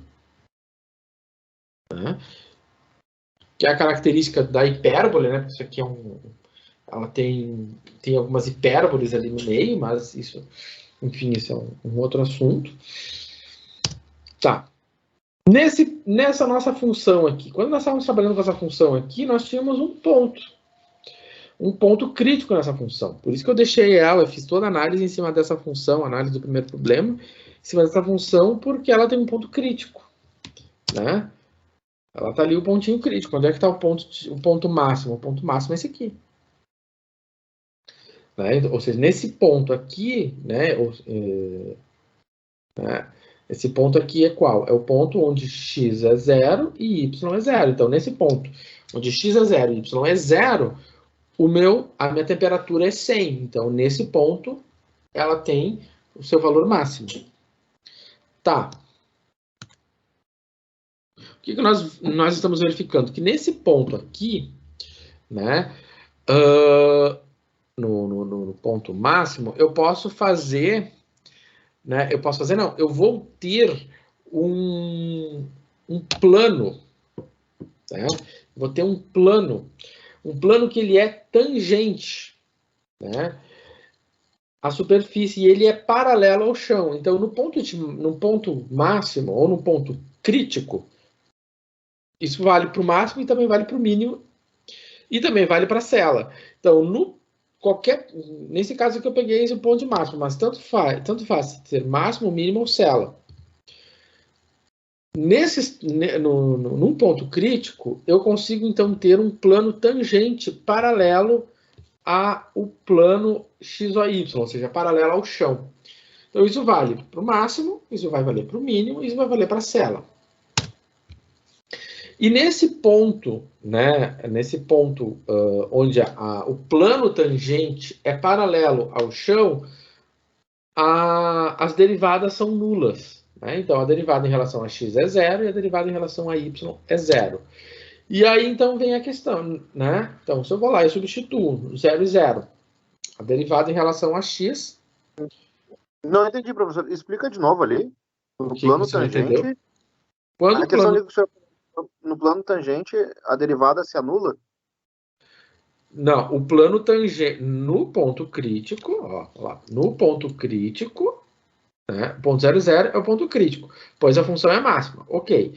A: né? Que é a característica da hipérbole, né? Isso aqui ela tem algumas hipérboles ali no meio, mas isso, enfim, isso é um outro assunto. Tá. Nessa nossa função aqui, quando nós estávamos trabalhando com essa função aqui, nós tínhamos um ponto crítico nessa função. Por isso que eu deixei ela, eu fiz toda a análise em cima dessa função, análise do primeiro problema, em cima dessa função, porque ela tem um ponto crítico, né? Ela está ali o pontinho crítico. Onde é que está o ponto máximo? O ponto máximo é esse aqui. Né? Ou seja, nesse ponto aqui, né, esse ponto aqui é qual? É o ponto onde x é 0 e y é 0. Então, nesse ponto onde x é 0 e y é 0, a minha temperatura é 100. Então, nesse ponto, ela tem o seu valor máximo. Tá. O que nós estamos verificando? Que nesse ponto aqui, né, no ponto máximo, eu posso fazer, né, eu vou ter um plano, né, vou ter um plano que ele é tangente, né, à superfície, e ele é paralelo ao chão. Então, no ponto máximo, ou no ponto crítico, isso vale para o máximo e também vale para o mínimo, e também vale para a célula. Então, nesse caso aqui eu peguei esse ponto de máximo, mas tanto faz ser máximo, mínimo ou célula. Num ponto crítico, eu consigo então ter um plano tangente paralelo ao plano x ou y, ou seja, paralelo ao chão. Então isso vale para o máximo, isso vai valer para o mínimo, isso vai valer para a célula. E nesse ponto, né, onde o plano tangente é paralelo ao chão, as derivadas são nulas. Né? Então, a derivada em relação a x é 0 e a derivada em relação a y é 0. E aí, então, vem a questão. Né? Então, se eu vou lá e substituo 0 e 0, a derivada em relação a x...
B: Não entendi, professor. Explica de novo ali. No plano tangente...
A: Quando
B: a questão do senhor... No plano tangente, a derivada se anula?
A: Não, o plano tangente no ponto crítico, ó, lá, no ponto crítico, né, ponto 0, 0 é o ponto crítico, pois a função é máxima. Ok.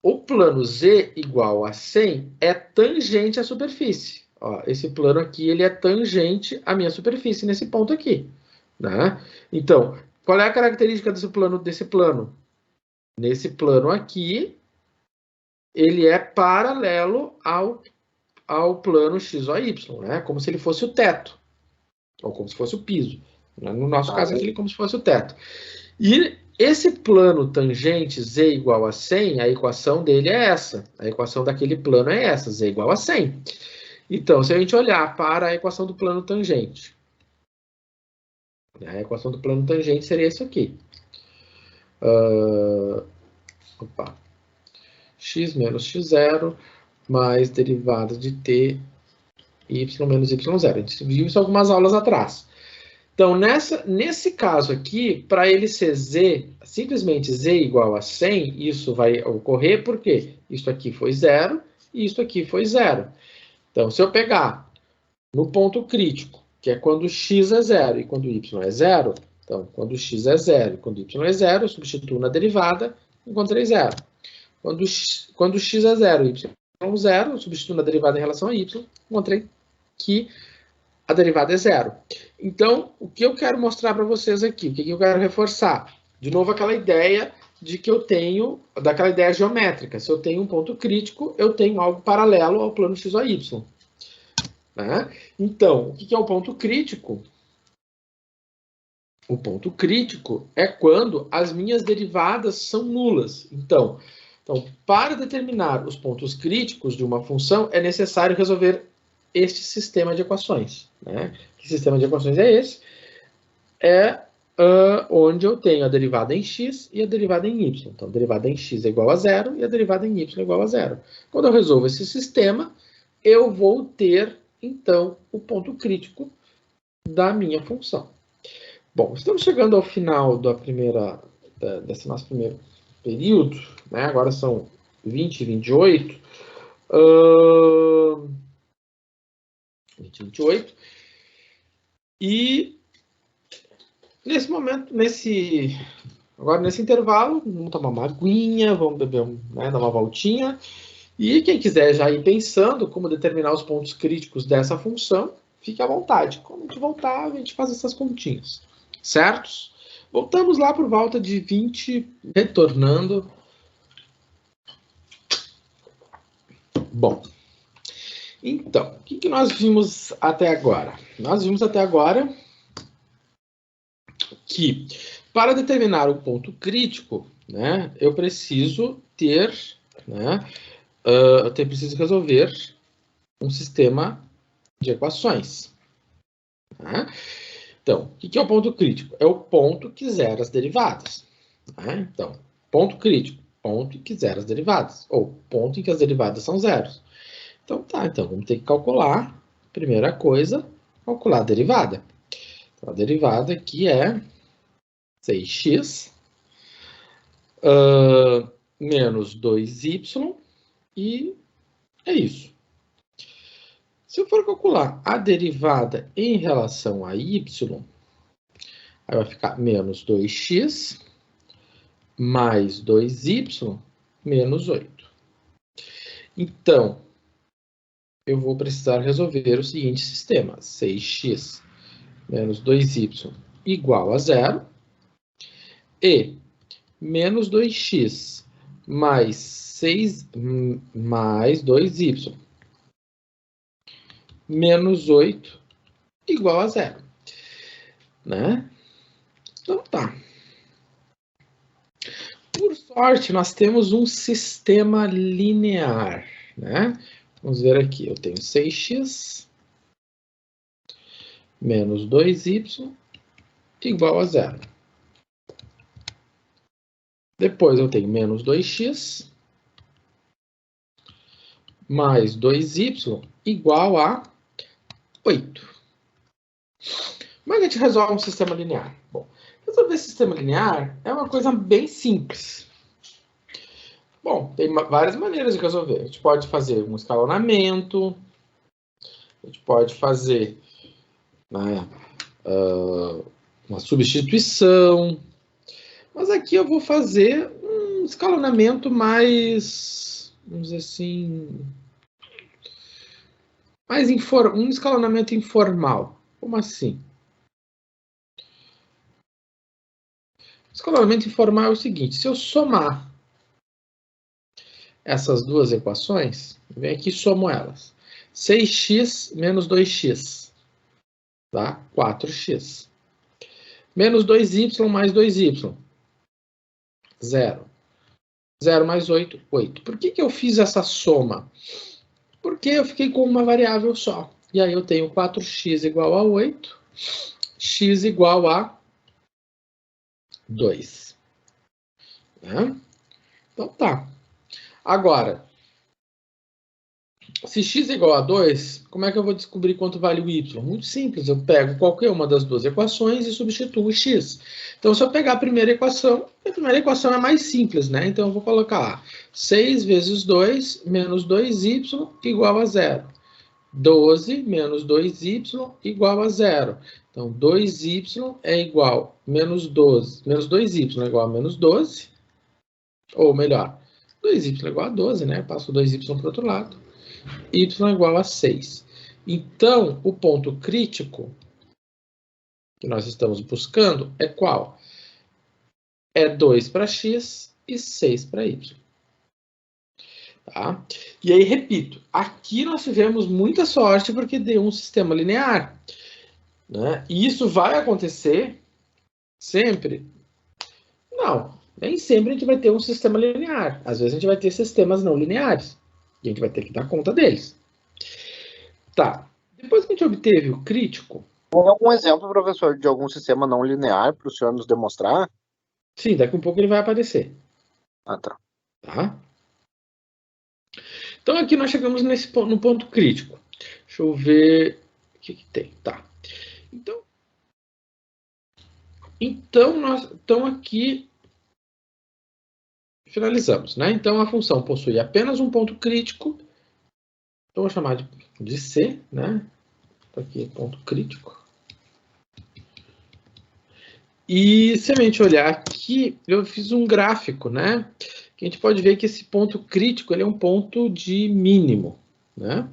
A: O plano z igual a 100 é tangente à superfície. Ó, esse plano aqui ele é tangente à minha superfície nesse ponto aqui. Né? Então, qual é a característica desse plano? Nesse plano aqui, ele é paralelo ao plano x ou y, né? Como se ele fosse o teto, ou como se fosse o piso. No nosso caso aqui, ele é como se fosse o teto. E esse plano tangente z igual a 100, a equação dele é essa. A equação daquele plano é essa, z igual a 100. Então, se a gente olhar para a equação do plano tangente, a equação do plano tangente seria isso aqui. X menos x0 mais derivada de t y menos y0. A gente viu isso algumas aulas atrás. Então, nesse caso aqui, para ele ser z, simplesmente z igual a 100, isso vai ocorrer porque isso aqui foi 0 e isso aqui foi 0. Então, se eu pegar no ponto crítico, que é quando x é 0 e quando y é 0, então, quando x é 0 e quando y é 0, eu substituo na derivada, encontrei 0. Quando x é 0 e y é 0, eu substituo na derivada em relação a y, encontrei que a derivada é 0. Então, o que eu quero mostrar para vocês aqui? O que eu quero reforçar? De novo, aquela ideia de que eu tenho, daquela ideia geométrica. Se eu tenho um ponto crítico, eu tenho algo paralelo ao plano x ou y. Né? Então, o que é o ponto crítico? O ponto crítico é quando as minhas derivadas são nulas. Então, para determinar os pontos críticos de uma função, é necessário resolver este sistema de equações. Né? Que sistema de equações é esse? É onde eu tenho a derivada em x e a derivada em y. Então, a derivada em x é igual a 0 e a derivada em y é igual a 0. Quando eu resolvo esse sistema, eu vou ter então, o ponto crítico da minha função. Bom, estamos chegando ao final desse nosso primeiro período, né? Agora são 20 e 28. 20 e 28. E nesse momento, agora nesse intervalo, vamos tomar uma aguinha, vamos beber, né, dar uma voltinha. E quem quiser já ir pensando como determinar os pontos críticos dessa função, fique à vontade. Quando a gente voltar, a gente faz essas continhas. Certos? Voltamos lá por volta de 20, retornando. Bom, então, o que nós vimos até agora? Nós vimos até agora que, para determinar o ponto crítico, né, eu preciso ter, né, preciso resolver um sistema de equações. Né? Então, o que é o ponto crítico? É o ponto que zera as derivadas. Né? Então, ponto crítico, ponto em que zera as derivadas, ou ponto em que as derivadas são zeros. Então, então vamos ter que calcular, primeira coisa, calcular a derivada. Então, a derivada aqui é 6x menos 2y, e é isso. Se eu for calcular a derivada em relação a y, aí vai ficar menos 2x mais 2y menos 8. Então, eu vou precisar resolver o seguinte sistema. 6x menos 2y igual a 0. E menos 2x mais 6 mais 2y menos 8 igual a 0. Né? Então tá. Por sorte, nós temos um sistema linear. Né? Vamos ver aqui. Eu tenho 6x menos 2y igual a 0. Depois eu tenho menos 2x mais 2y igual a 8. Como é que a gente resolve um sistema linear? Bom, resolver sistema linear é uma coisa bem simples. Bom, tem várias maneiras de resolver. A gente pode fazer um escalonamento, a gente pode fazer, né, uma substituição, mas aqui eu vou fazer um escalonamento mais, vamos dizer assim, um escalonamento informal. Como assim? Escalonamento informal é o seguinte: se eu somar essas duas equações, vem aqui e somo elas. 6x menos 2x dá 4x. Menos 2y mais 2y. 0. 0 mais 8, 8. Por que eu fiz essa soma? Porque eu fiquei com uma variável só. E aí eu tenho 4x igual a 8, x igual a 2. Né? Então tá. Agora, se x é igual a 2, como é que eu vou descobrir quanto vale o y? Muito simples, eu pego qualquer uma das duas equações e substituo x. Então, se eu pegar a primeira equação é mais simples, né? Então, eu vou colocar lá, 6 vezes 2 menos 2y igual a 0. 12 menos 2y igual a 0. Então, 2y é igual a menos 12. Menos 2y é igual a menos 12. Ou melhor, 2y é igual a 12, né? Passo 2y para o outro lado. Y é igual a 6. Então, o ponto crítico que nós estamos buscando é qual? É 2 para x e 6 para y. Tá? E aí, repito, aqui nós tivemos muita sorte porque deu um sistema linear. Né? E isso vai acontecer sempre? Não, nem sempre a gente vai ter um sistema linear. Às vezes a gente vai ter sistemas não lineares. E a gente vai ter que dar conta deles. Tá. Depois que a gente obteve o crítico...
B: Tem algum exemplo, professor, de algum sistema não linear para o senhor nos demonstrar?
A: Sim, daqui a um pouco ele vai aparecer.
B: Ah, tá.
A: Tá? Então aqui nós chegamos no ponto crítico. Deixa eu ver o que tem. Tá. Então nós aqui finalizamos, né? Então a função possui apenas um ponto crítico. Eu vou chamar de C, né? Aqui, ponto crítico. E se a gente olhar aqui, eu fiz um gráfico, né? Que a gente pode ver que esse ponto crítico ele é um ponto de mínimo, né?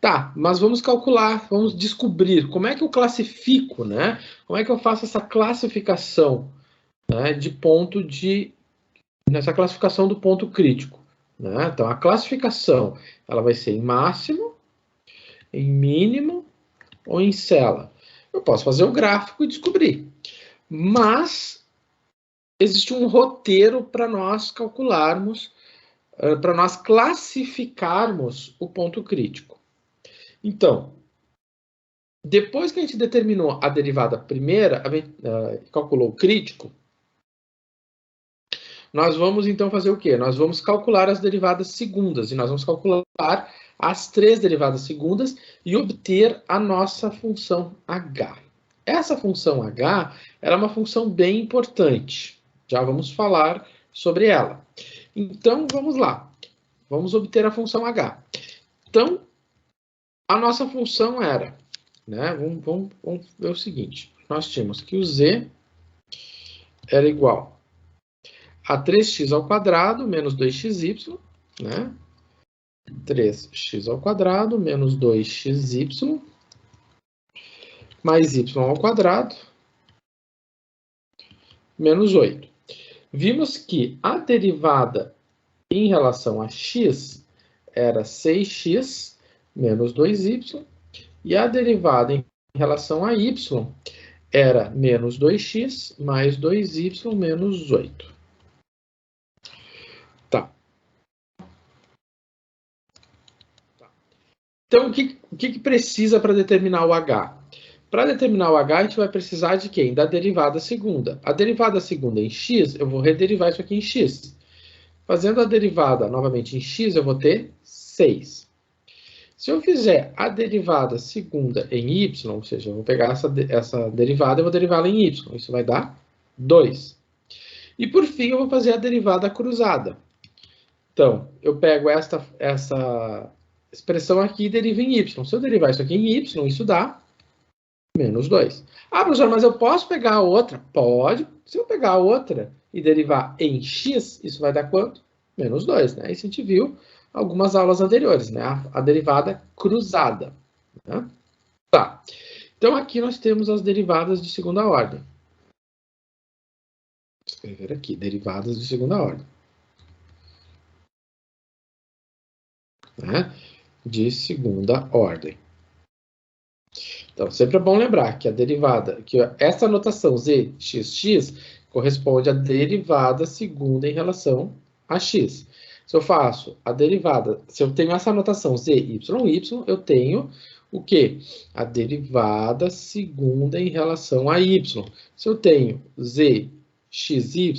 A: Tá, mas vamos calcular, vamos descobrir como é que eu classifico, né? Como é que eu faço essa classificação, né, de ponto de... nessa classificação do ponto crítico, né? Então, a classificação ela vai ser em máximo, em mínimo ou em cela. Eu posso fazer o gráfico e descobrir. Mas existe um roteiro para nós calcularmos, para nós classificarmos o ponto crítico. Então, depois que a gente determinou a derivada primeira, calculou o crítico, nós vamos então fazer o quê? Nós vamos calcular as derivadas segundas, e nós vamos calcular as 3 derivadas segundas e obter a nossa função h. Essa função h ela é uma função bem importante. Já vamos falar sobre ela. Então, vamos lá. Vamos obter a função h. Então, a nossa função era... né? Vamos ver o seguinte. Nós tínhamos que o z era igual a 3x ao quadrado menos 2xy, né? 3x ao quadrado menos 2xy mais y ao quadrado menos 8. Vimos que a derivada em relação a x era 6x menos 2y e a derivada em relação a y era menos 2x mais 2y menos 8. Tá. Então, o que precisa para determinar o h? Para determinar o h, a gente vai precisar de quem? Da derivada segunda. A derivada segunda em x, eu vou rederivar isso aqui em x. Fazendo a derivada novamente em x, eu vou ter 6. Se eu fizer a derivada segunda em y, ou seja, eu vou pegar essa derivada e vou derivá-la em y. Isso vai dar 2. E por fim, eu vou fazer a derivada cruzada. Então, eu pego essa expressão aqui e derivo em y. Se eu derivar isso aqui em y, isso dá menos 2. Ah, professor, mas eu posso pegar a outra? Pode. Se eu pegar a outra e derivar em x, isso vai dar quanto? Menos 2, né? Isso a gente viu algumas aulas anteriores, né? A derivada cruzada. Né? Tá. Então, aqui nós temos as derivadas de segunda ordem. Vou escrever aqui, derivadas de segunda ordem. Né? De segunda ordem. Então, sempre é bom lembrar que a derivada, que essa notação zxx corresponde à derivada segunda em relação a x. Se eu faço a derivada, se eu tenho essa notação zy, eu tenho o quê? A derivada segunda em relação a y. Se eu tenho zxy,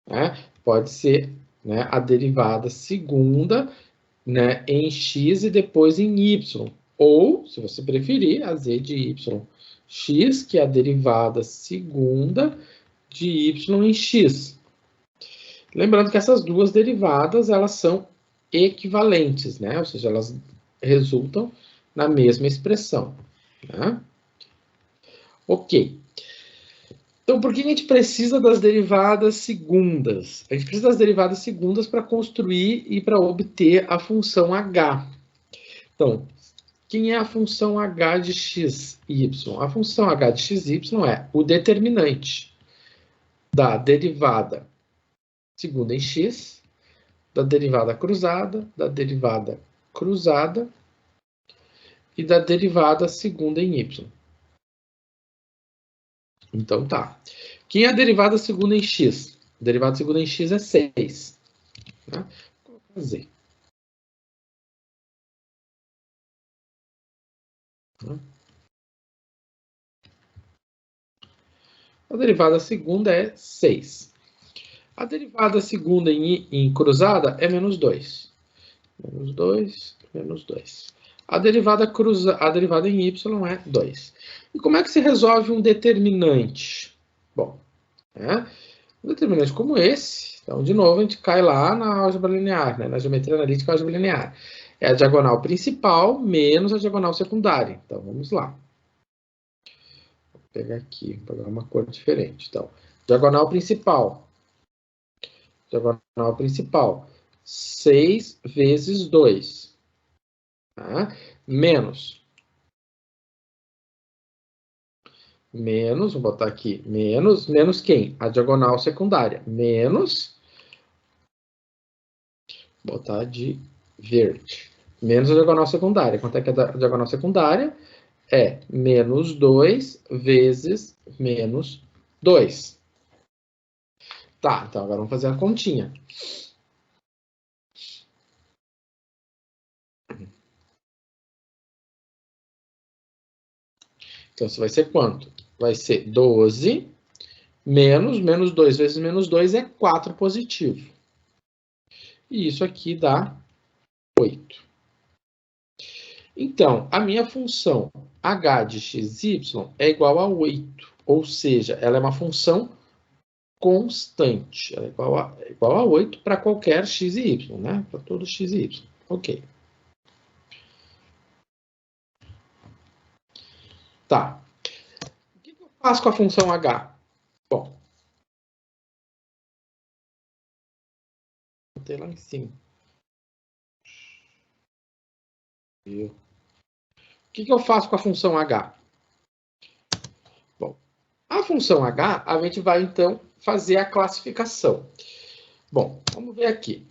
A: né, pode ser, né, a derivada segunda, né, em x e depois em y. Ou, se você preferir, a z de yx, que é a derivada segunda de y em x. Lembrando que essas duas derivadas, elas são equivalentes, né? Ou seja, elas resultam na mesma expressão. Né? Ok. Então, por que a gente precisa das derivadas segundas? A gente precisa das derivadas segundas para construir e para obter a função h. Então, quem é a função h de x, y? A função h de x, y é o determinante da derivada segunda em x, da derivada cruzada e da derivada segunda em y. Então tá. Quem é a derivada segunda em x? A derivada segunda em x é 6. Né? Vou fazer. A derivada segunda é 6. A derivada segunda em cruzada é menos 2. Menos 2, menos 2. A derivada em y é 2. E como é que se resolve um determinante? Bom, um determinante como esse, então, de novo, a gente cai lá na álgebra linear, né, na geometria analítica álgebra linear. É a diagonal principal menos a diagonal secundária. Então, vamos lá. Vou pegar aqui, vou pegar uma cor diferente. Então, diagonal principal. Diagonal principal. 6 vezes 2. Tá? Menos, vou botar aqui, menos quem? A diagonal secundária. Menos, vou botar de verde. Menos a diagonal secundária. Quanto é que é a diagonal secundária? É menos 2 vezes menos 2. Tá, então agora vamos fazer a continha. Então, isso vai ser quanto? Vai ser 12 menos 2 vezes menos 2 é 4 positivo. E isso aqui dá 8. Então, a minha função h de xy é igual a 8. Ou seja, ela é uma função constante. Ela é igual a 8 para qualquer x e y, né? Para todo x e y. Ok. Tá. O que eu faço com a função h? Bom, botei lá em cima. O que eu faço com a função h? Bom, a função h, a gente vai, então, fazer a classificação. Bom, vamos ver aqui.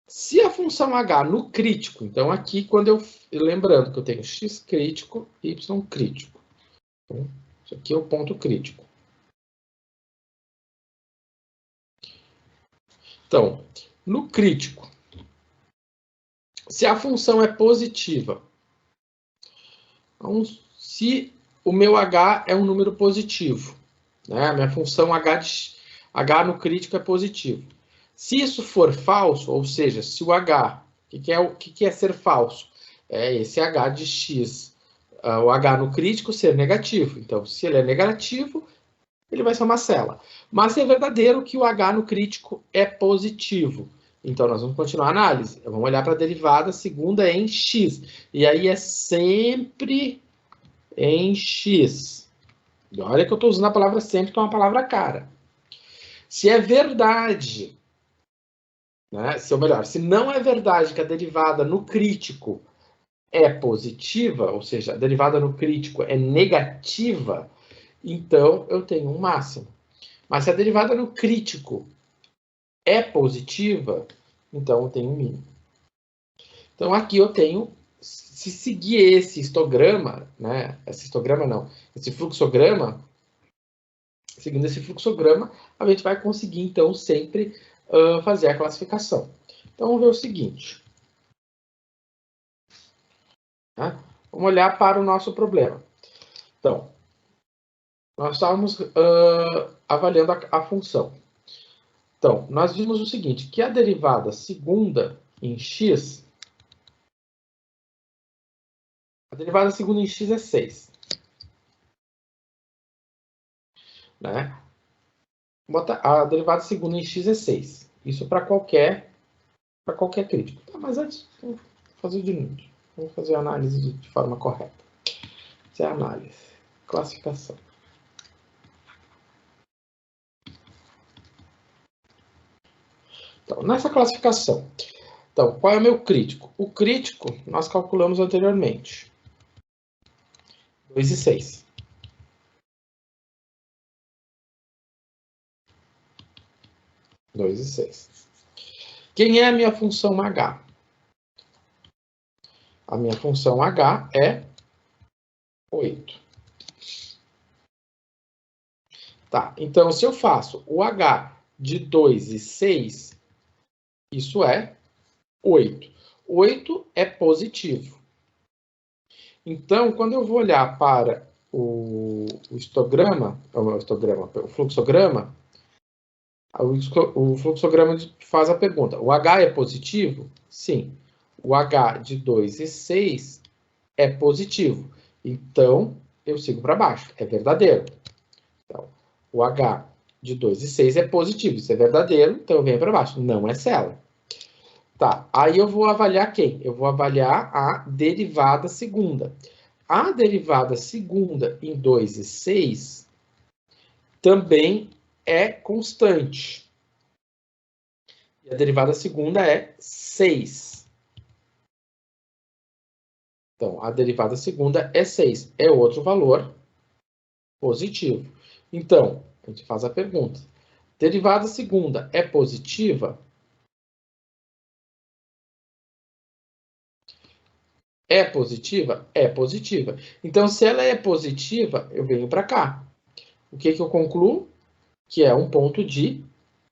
A: Se a função h no crítico, então aqui, lembrando que eu tenho x crítico e y crítico. Então, isso aqui é o ponto crítico. Então, no crítico, se a função é positiva, então, se o meu h é um número positivo, né? A minha função h no crítico é positivo. Se isso for falso, ou seja, se o h, o que é ser falso? É esse h de x, o h no crítico ser negativo. Então, se ele é negativo, ele vai ser uma célula. Mas é verdadeiro que o h no crítico é positivo. Então, nós vamos continuar a análise. Vamos olhar para a derivada segunda em x. E aí é sempre em x. E olha que eu estou usando a palavra sempre, que é uma palavra cara. Se é verdade, né, se não é verdade que a derivada no crítico é positiva, ou seja, a derivada no crítico é negativa, então eu tenho um máximo. Mas se a derivada no crítico é positiva, então eu tenho um mínimo. Então aqui eu tenho, se seguir esse histograma, né, esse fluxograma, seguindo esse fluxograma, a gente vai conseguir então sempre fazer a classificação. Então vamos ver o seguinte. Tá? Vamos olhar para o nosso problema. Então, nós estávamos avaliando a função. Então, nós vimos o seguinte, que a derivada segunda em x, é 6. Né? A derivada segunda em x é 6. Isso para qualquer crítico. Tá, mas antes, vamos fazer a análise de forma correta. Essa é a análise. Classificação. Então, nessa classificação, então, qual é o meu crítico? O crítico nós calculamos anteriormente. 2 e 6. Quem é a minha função h? A minha função h é 8. Tá, então se eu faço o h de 2 e 6, isso é 8. 8 é positivo. Então, quando eu vou olhar para o fluxograma, o fluxograma faz a pergunta, o H é positivo? Sim. O H de 2 e 6 é positivo. Então, eu sigo para baixo. É verdadeiro. Então, o H de 2 e 6 é positivo. Isso é verdadeiro, então eu venho para baixo. Não é célula. Tá, aí eu vou avaliar quem? Eu vou avaliar a derivada segunda. A derivada segunda em 2 e 6 também é constante. E a derivada segunda é 6. Então, a derivada segunda é 6. É outro valor positivo. Então, a gente faz a pergunta. Derivada segunda é positiva? É positiva? É positiva. Então, se ela é positiva, eu venho para cá. O que eu concluo? Que é um ponto de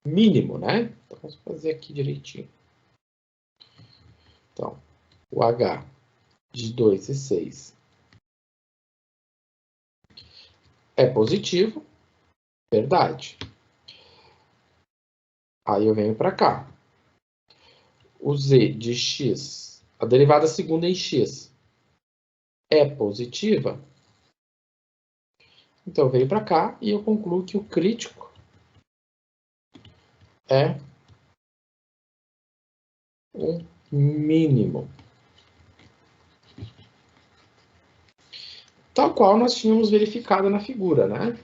A: mínimo, né? Então, vamos fazer aqui direitinho. Então, o H de 2 e 6 é positivo, verdade. Aí eu venho para cá. O Z de x, a derivada segunda em x, é positiva. Então eu venho para cá e eu concluo que o crítico é um mínimo. Tal qual nós tínhamos verificado na figura, né?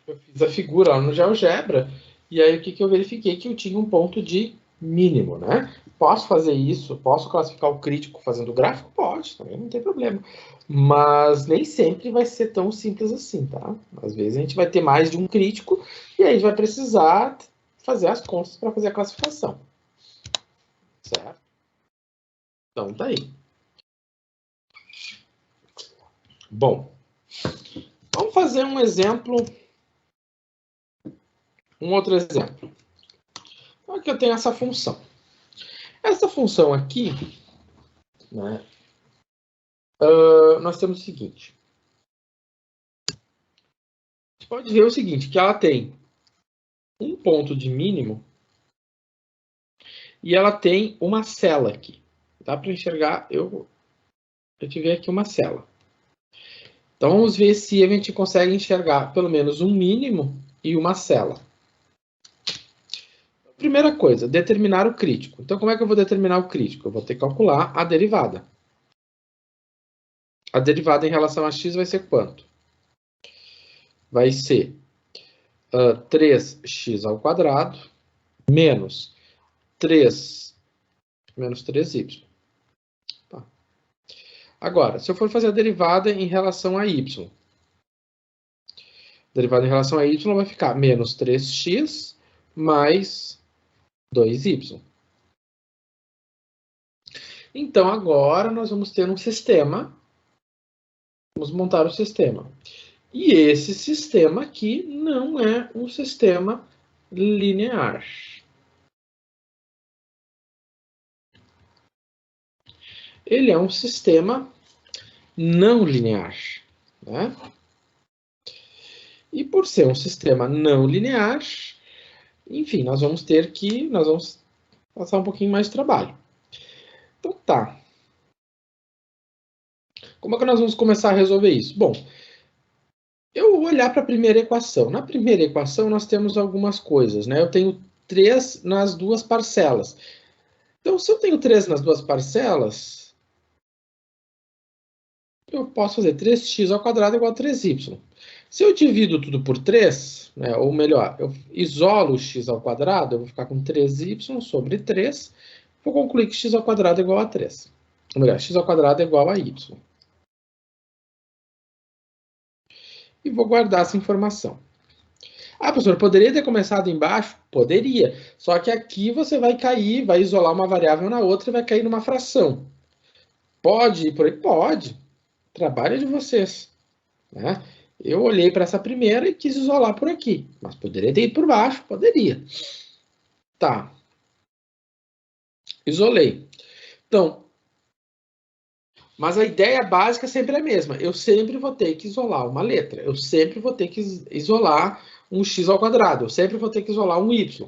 A: Eu fiz a figura lá no GeoGebra, e aí o que eu verifiquei? Que eu tinha um ponto de mínimo, né? Posso fazer isso? Posso classificar o crítico fazendo o gráfico? Pode, também não tem problema. Mas nem sempre vai ser tão simples assim, tá? Às vezes a gente vai ter mais de um crítico, e aí a gente vai precisar fazer as contas para fazer a classificação. Certo? Então, tá aí. Bom, vamos fazer um exemplo. Um outro exemplo. Então, aqui eu tenho essa função. Essa função aqui, né, nós temos o seguinte. A gente pode ver o seguinte, que ela tem um ponto de mínimo e ela tem uma cela aqui. Dá para enxergar? Eu tive aqui uma cela. Então, vamos ver se a gente consegue enxergar pelo menos um mínimo e uma cela. Primeira coisa, determinar o crítico. Então, como é que eu vou determinar o crítico? Eu vou ter que calcular a derivada. A derivada em relação a x vai ser quanto? Vai ser 3x ao quadrado menos 3y. Tá. Agora, se eu for fazer a derivada em relação a y, a derivada em relação a y vai ficar menos 3x mais 2y. Então, agora nós vamos ter um sistema. Vamos montar o sistema. E esse sistema aqui não é um sistema linear. Ele é um sistema não linear, né? E por ser um sistema não linear, enfim, nós vamos passar um pouquinho mais de trabalho. Então tá. Como é que nós vamos começar a resolver isso? Bom, eu vou olhar para a primeira equação. Na primeira equação nós temos algumas coisas, né? Eu tenho 3 nas duas parcelas. Então, se eu tenho 3 nas duas parcelas, eu posso fazer 3x ao quadrado igual a 3y. Se eu divido tudo por 3, né, ou melhor, eu isolo o x ao quadrado, eu vou ficar com 3y sobre 3. Vou concluir que x ao quadrado é igual a 3. Ou melhor, x ao quadrado é igual a y. E vou guardar essa informação. Ah, professor, poderia ter começado embaixo? Poderia. Só que aqui você vai cair, vai isolar uma variável na outra e vai cair numa fração. Pode ir por aí? Pode. Trabalho de vocês. Né? Eu olhei para essa primeira e quis isolar por aqui. Mas poderia ter ido por baixo? Poderia. Tá. Isolei. Então, mas a ideia básica sempre é a mesma. Eu sempre vou ter que isolar uma letra. Eu sempre vou ter que isolar um x ao quadrado. Eu sempre vou ter que isolar um y.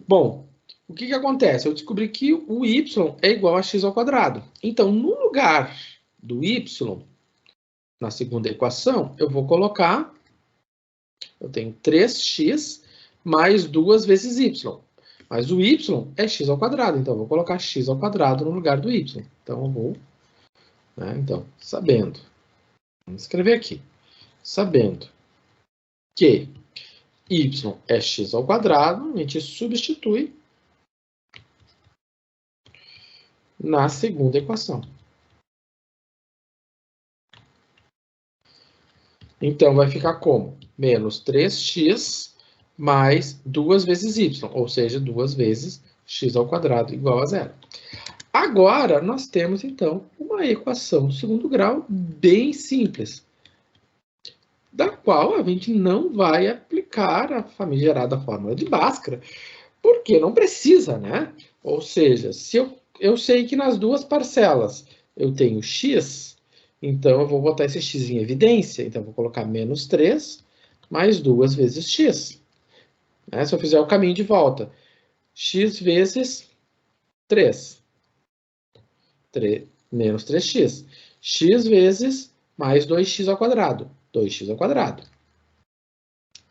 A: Bom, o que acontece? Eu descobri que o y é igual a x ao quadrado. Então, no lugar do y, na segunda equação, eu vou colocar, eu tenho 3x mais 2 vezes y. Mas o y é x ao quadrado, então eu vou colocar x ao quadrado no lugar do y. Então, eu vou, né, então, sabendo, vamos escrever aqui, sabendo que y é x ao quadrado, a gente substitui na segunda equação. Então, vai ficar como? Menos 3x mais 2 vezes y, ou seja, 2 vezes x ao quadrado igual a 0. Agora, nós temos, então, uma equação do segundo grau bem simples, da qual a gente não vai aplicar a famigerada fórmula de Bhaskara, porque não precisa, né? Ou seja, se eu sei que nas duas parcelas eu tenho x, então eu vou botar esse x em evidência. Então, eu vou colocar menos 3 mais 2 vezes x. Né? Se eu fizer o caminho de volta, x vezes 3. Menos 3x. X vezes mais 2x ao quadrado. 2x ao quadrado.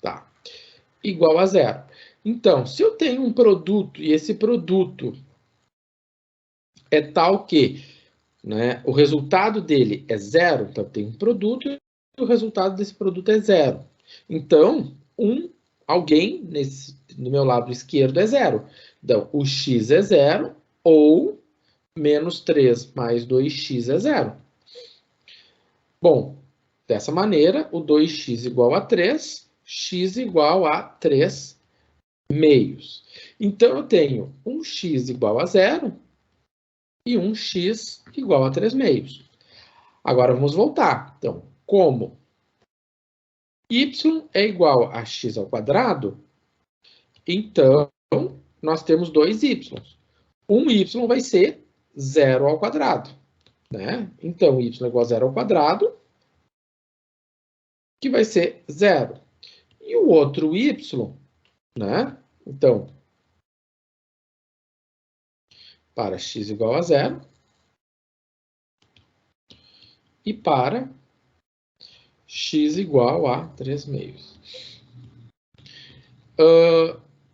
A: Tá. Igual a 0. Então, se eu tenho um produto e esse produto é tal que, né, o resultado dele é 0, então eu tenho um produto e o resultado desse produto é 0. Então, alguém no meu lado esquerdo é 0. Então, o x é 0 ou menos 3 mais 2x é 0. Bom, dessa maneira, o 2x igual a 3, x igual a 3 meios. Então, eu tenho um x igual a 0 e um x igual a 3 meios. Agora, vamos voltar. Então, como y é igual a x ao quadrado, então, nós temos dois y. Um y vai ser 0 ao quadrado. Né? Então, y é igual a 0 ao quadrado, que vai ser 0. E o outro y, né? Então, para x igual a 0 e para x igual a 3 meios.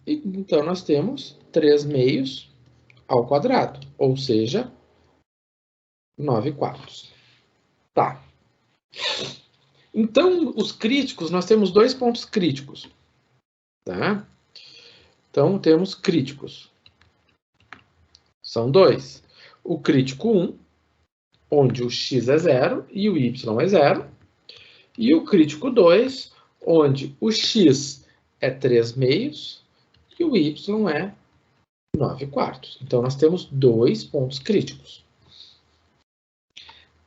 A: Então, nós temos 3 meios ao quadrado, ou seja, 9 quartos. Tá. Então, os críticos, nós temos dois pontos críticos. Tá? Então, temos críticos. São dois. O crítico 1, onde o x é 0 e o y é 0. E o crítico 2, onde o x é 3 meios e o y é 9 quartos. Então, nós temos dois pontos críticos.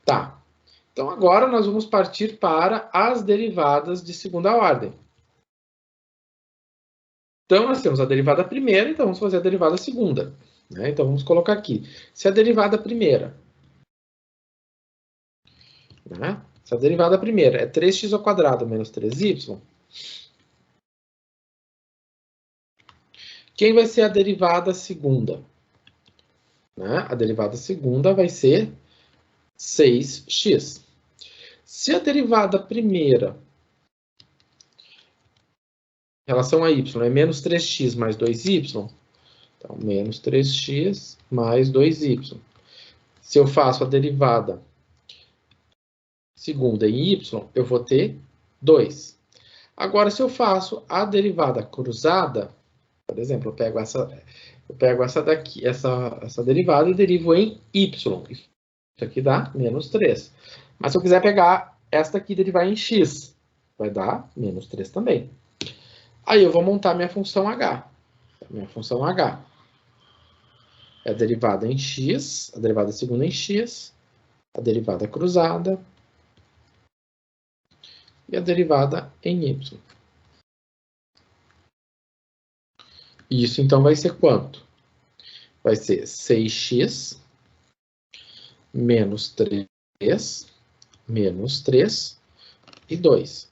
A: Tá. Então, agora nós vamos partir para as derivadas de segunda ordem. Então, nós temos a derivada primeira, então vamos fazer a derivada segunda. Né? Então, vamos colocar aqui. Se a derivada primeira... Né? Se a derivada primeira é 3x ao quadrado menos 3y, quem vai ser a derivada segunda? Né? A derivada segunda vai ser 6x. Se a derivada primeira, em relação a y, é menos 3x mais 2y, então, menos 3x mais 2y. Se eu faço a derivada segunda em y, eu vou ter 2. Agora, se eu faço a derivada cruzada, por exemplo, eu pego essa daqui, essa derivada e derivo em y. Isso aqui dá menos 3. Mas se eu quiser pegar esta aqui e derivar em x, vai dar menos 3 também. Aí eu vou montar minha função h. Minha função h é a derivada em x, a derivada segunda em x, a derivada cruzada e a derivada em y. Isso, então, vai ser quanto? Vai ser 6x menos 3, menos 3 e 2.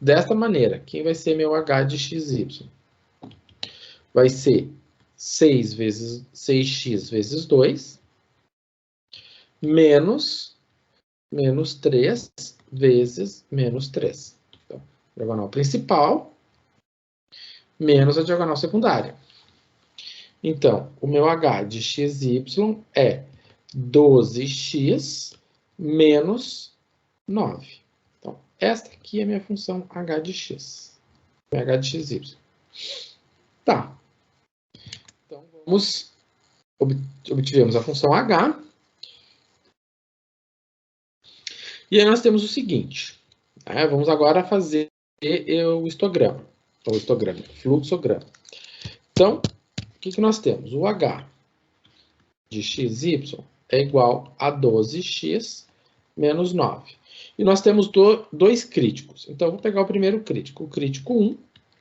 A: Desta maneira, quem vai ser meu h de xy? vai ser 6x vezes 2, menos 3 vezes menos 3. Então, diagonal principal menos a diagonal secundária. Então, o meu h de xy é 12x menos 9. Então, esta aqui é a minha função h de x. H de xy. Tá. Então, obtivemos a função h. E aí nós temos o seguinte. Vamos agora fazer o histograma. Ou histograma, fluxograma. Então, o que nós temos? O h de xy é igual a 12x menos 9. E nós temos dois críticos. Então, eu vou pegar o primeiro crítico. O crítico 1,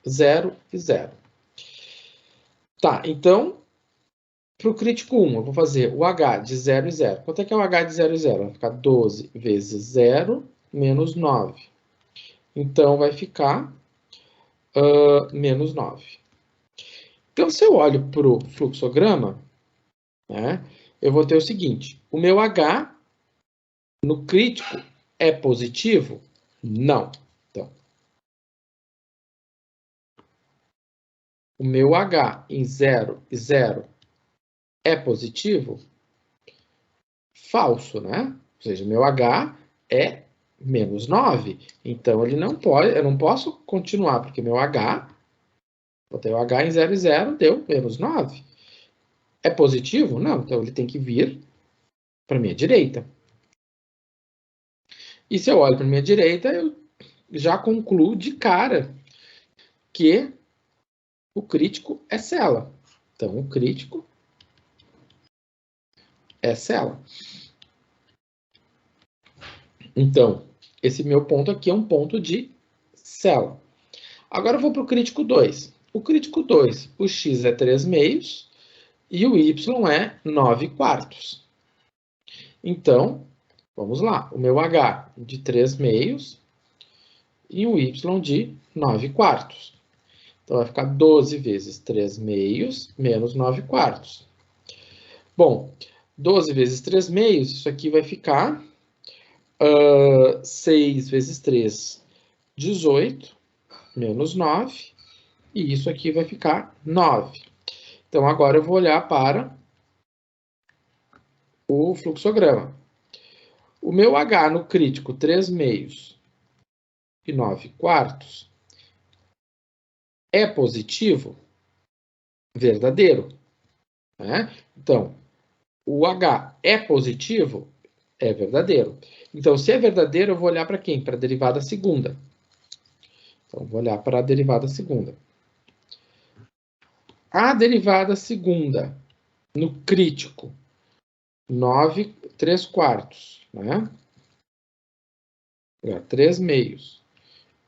A: 0 e 0. Tá, então, para o crítico 1, eu vou fazer o h de 0 e 0. Quanto é que é o h de 0 e 0? Vai ficar 12 vezes 0 menos 9. Então, vai ficar menos 9. Então, se eu olho para o fluxograma, né, eu vou ter o seguinte. O meu h no crítico é positivo? Não. Então, o meu h em 0 e 0 é positivo? Falso, né? Ou seja, meu h é menos 9. Então, ele não pode, eu não posso continuar, porque meu h, botei o h em 0 e 0, deu menos 9. É positivo? Não. Então, ele tem que vir para a minha direita. E se eu olho para a minha direita, eu já concluo de cara que o crítico é cela. Então, o crítico é cela. Então, esse meu ponto aqui é um ponto de cela. Agora eu vou para o crítico 2. O crítico 2, o x é 3 meios e o y é 9 quartos. Então, vamos lá. O meu h de 3 meios e o y de 9 quartos. Então, vai ficar 12 vezes 3 meios menos 9 quartos. Bom, 12 vezes 3 meios, isso aqui vai ficar 6 vezes 3, 18, menos 9. E isso aqui vai ficar 9. Então, agora eu vou olhar para o fluxograma. O meu H no crítico, 3 meios e 9 quartos, é positivo? Verdadeiro. Né? Então, o H é positivo? É verdadeiro. Então, se é verdadeiro, eu vou olhar para quem? Para a derivada segunda. Então, vou olhar para a derivada segunda. A derivada segunda, no crítico, 9, 3 quartos, né? 3 meios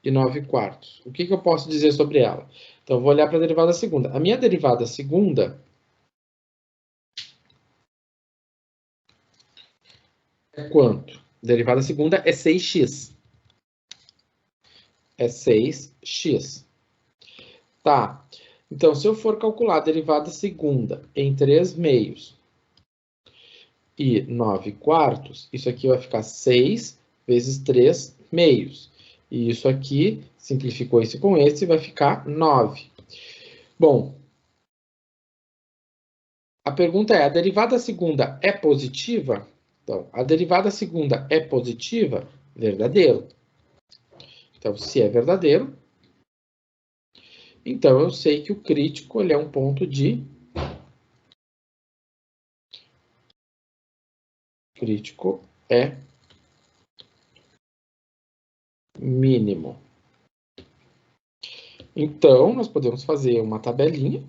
A: e 9 quartos. O que eu posso dizer sobre ela? Então, eu vou olhar para a derivada segunda. A minha derivada segunda é quanto? A derivada segunda é 6x. É 6x. Tá. Então, se eu for calcular a derivada segunda em 3 meios e 9 quartos, isso aqui vai ficar 6 vezes 3 meios. E isso aqui, simplificou esse com esse, vai ficar 9. Bom, a pergunta é, a derivada segunda é positiva? Então, a derivada segunda é positiva? Verdadeiro. Então, se é verdadeiro, então eu sei que o crítico ele é um ponto de... Crítico é mínimo. Então, nós podemos fazer uma tabelinha,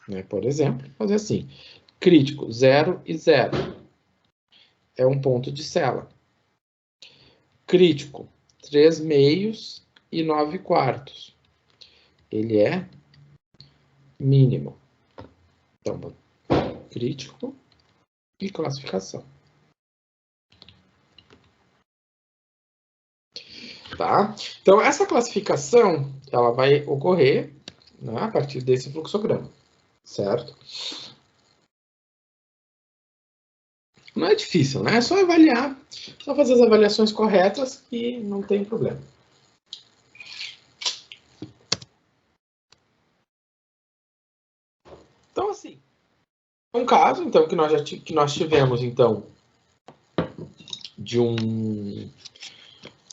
A: né, por exemplo, fazer assim, crítico 0 e 0 é um ponto de cela. Crítico 3 meios e 9 quartos. Ele é mínimo. Então, crítico e classificação. Tá? Então, essa classificação, ela vai ocorrer né, a partir desse fluxograma, certo? Não é difícil, né? É só avaliar, só fazer as avaliações corretas e não tem problema. Então, assim, um caso, então, que nós tivemos, então, de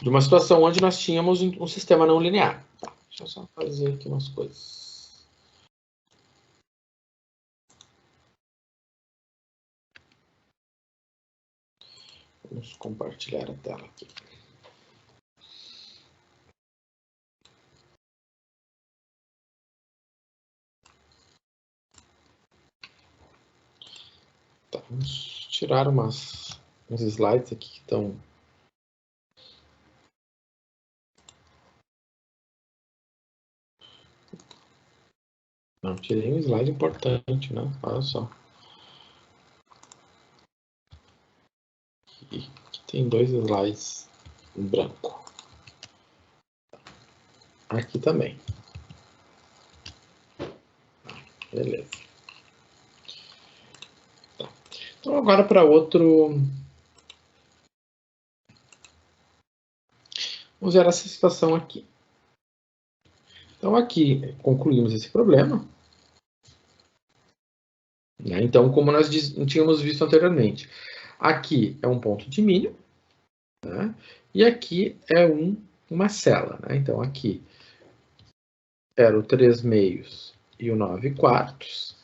A: uma situação onde nós tínhamos um sistema não linear. Tá, deixa eu só fazer aqui umas coisas. Vamos compartilhar a tela aqui. Tá, vamos tirar uns slides aqui que estão... Não, tirei um slide importante, né? Olha só. Aqui tem 2 slides em branco. Aqui também. Beleza. Tá. Então, agora para outro... Vamos ver essa situação aqui. Então, aqui concluímos esse problema. Né? Então, como nós tínhamos visto anteriormente, aqui é um ponto de mínimo, né? E aqui é uma cela. Né? Então, aqui era o 3/2 e o 9/4.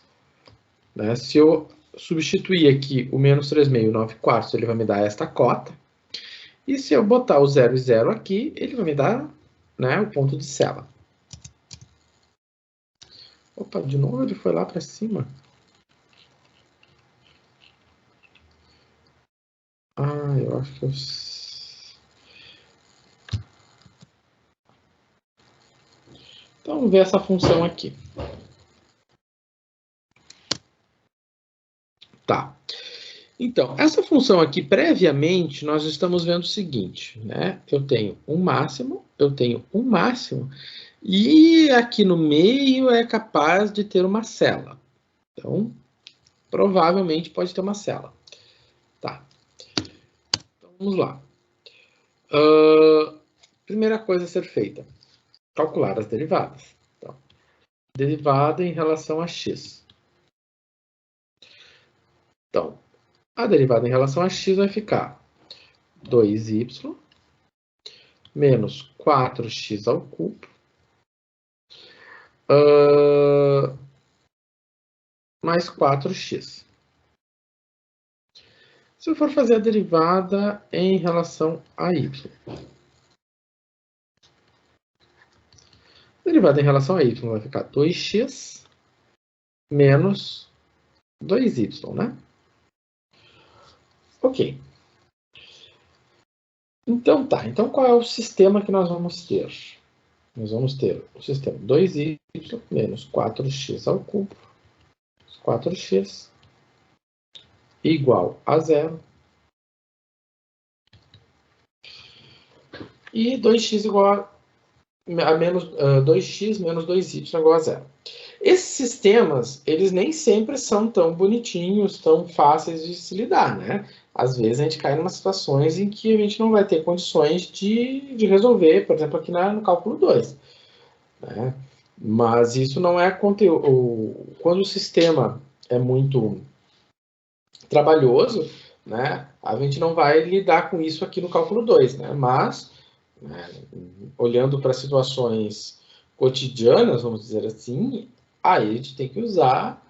A: Né? Se eu substituir aqui o menos 3/2 e o 9/4, ele vai me dar esta cota. E se eu botar o 0 e 0 aqui, ele vai me dar, né, o ponto de cela. Opa, de novo ele foi lá para cima. Ah, eu acho que eu... Então, vamos ver essa função aqui. Tá. Então, essa função aqui, previamente, nós estamos vendo o seguinte, né? Eu tenho um máximo, e aqui no meio é capaz de ter uma cela. Então, provavelmente pode ter uma cela. Tá. Então, vamos lá. Primeira coisa a ser feita, calcular as derivadas. Então, derivada em relação a x. Então, a derivada em relação a x vai ficar 2y menos 4x ao cubo mais 4x. Se eu for fazer a derivada em relação a y. A derivada em relação a y vai ficar 2x menos 2y, né? Ok. Então tá. Então qual é o sistema que nós vamos ter? Nós vamos ter o sistema 2y menos 4x ao cubo, 4x, igual a 0. E 2x igual a menos 2x menos 2y igual a 0. Esses sistemas, eles nem sempre são tão bonitinhos, tão fáceis de se lidar, né? Às vezes a gente cai em umas situações em que a gente não vai ter condições de resolver, por exemplo, aqui no cálculo 2. Né? Mas isso não é conteúdo. Quando o sistema é muito trabalhoso, né, a gente não vai lidar com isso aqui no cálculo 2. Né? Mas, né, olhando para situações cotidianas, vamos dizer assim, aí a gente tem que usar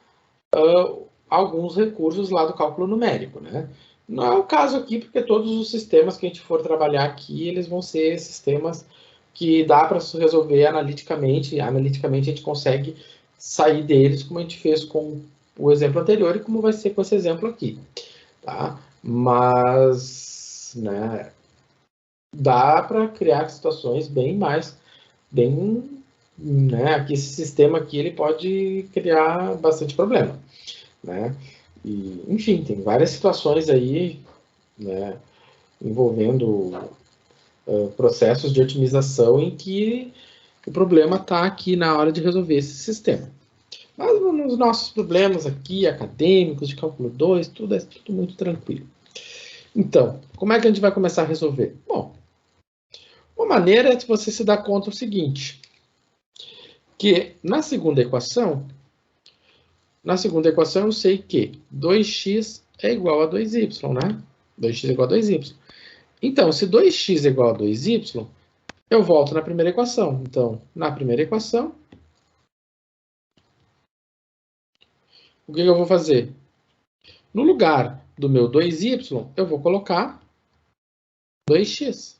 A: alguns recursos lá do cálculo numérico. Né? Não é o caso aqui, porque todos os sistemas que a gente for trabalhar aqui, eles vão ser sistemas que dá para resolver analiticamente. Analiticamente a gente consegue sair deles, como a gente fez com o exemplo anterior e como vai ser com esse exemplo aqui. Tá? Mas, né, dá para criar situações bem, né, aqui esse sistema aqui ele pode criar bastante problema. Né? E, enfim, tem várias situações aí, né, envolvendo processos de otimização em que O problema está aqui na hora de resolver esse sistema. Mas nos nossos problemas aqui, acadêmicos, de cálculo 2, tudo é tudo muito tranquilo. Então, como é que a gente vai começar a resolver? Bom, uma maneira é de você se dar conta o seguinte, que na segunda equação eu sei que 2x é igual a 2y, né? 2x é igual a 2y. Então, se 2x é igual a 2y, eu volto na primeira equação. Então, na primeira equação, o que eu vou fazer? No lugar do meu 2y, eu vou colocar 2x.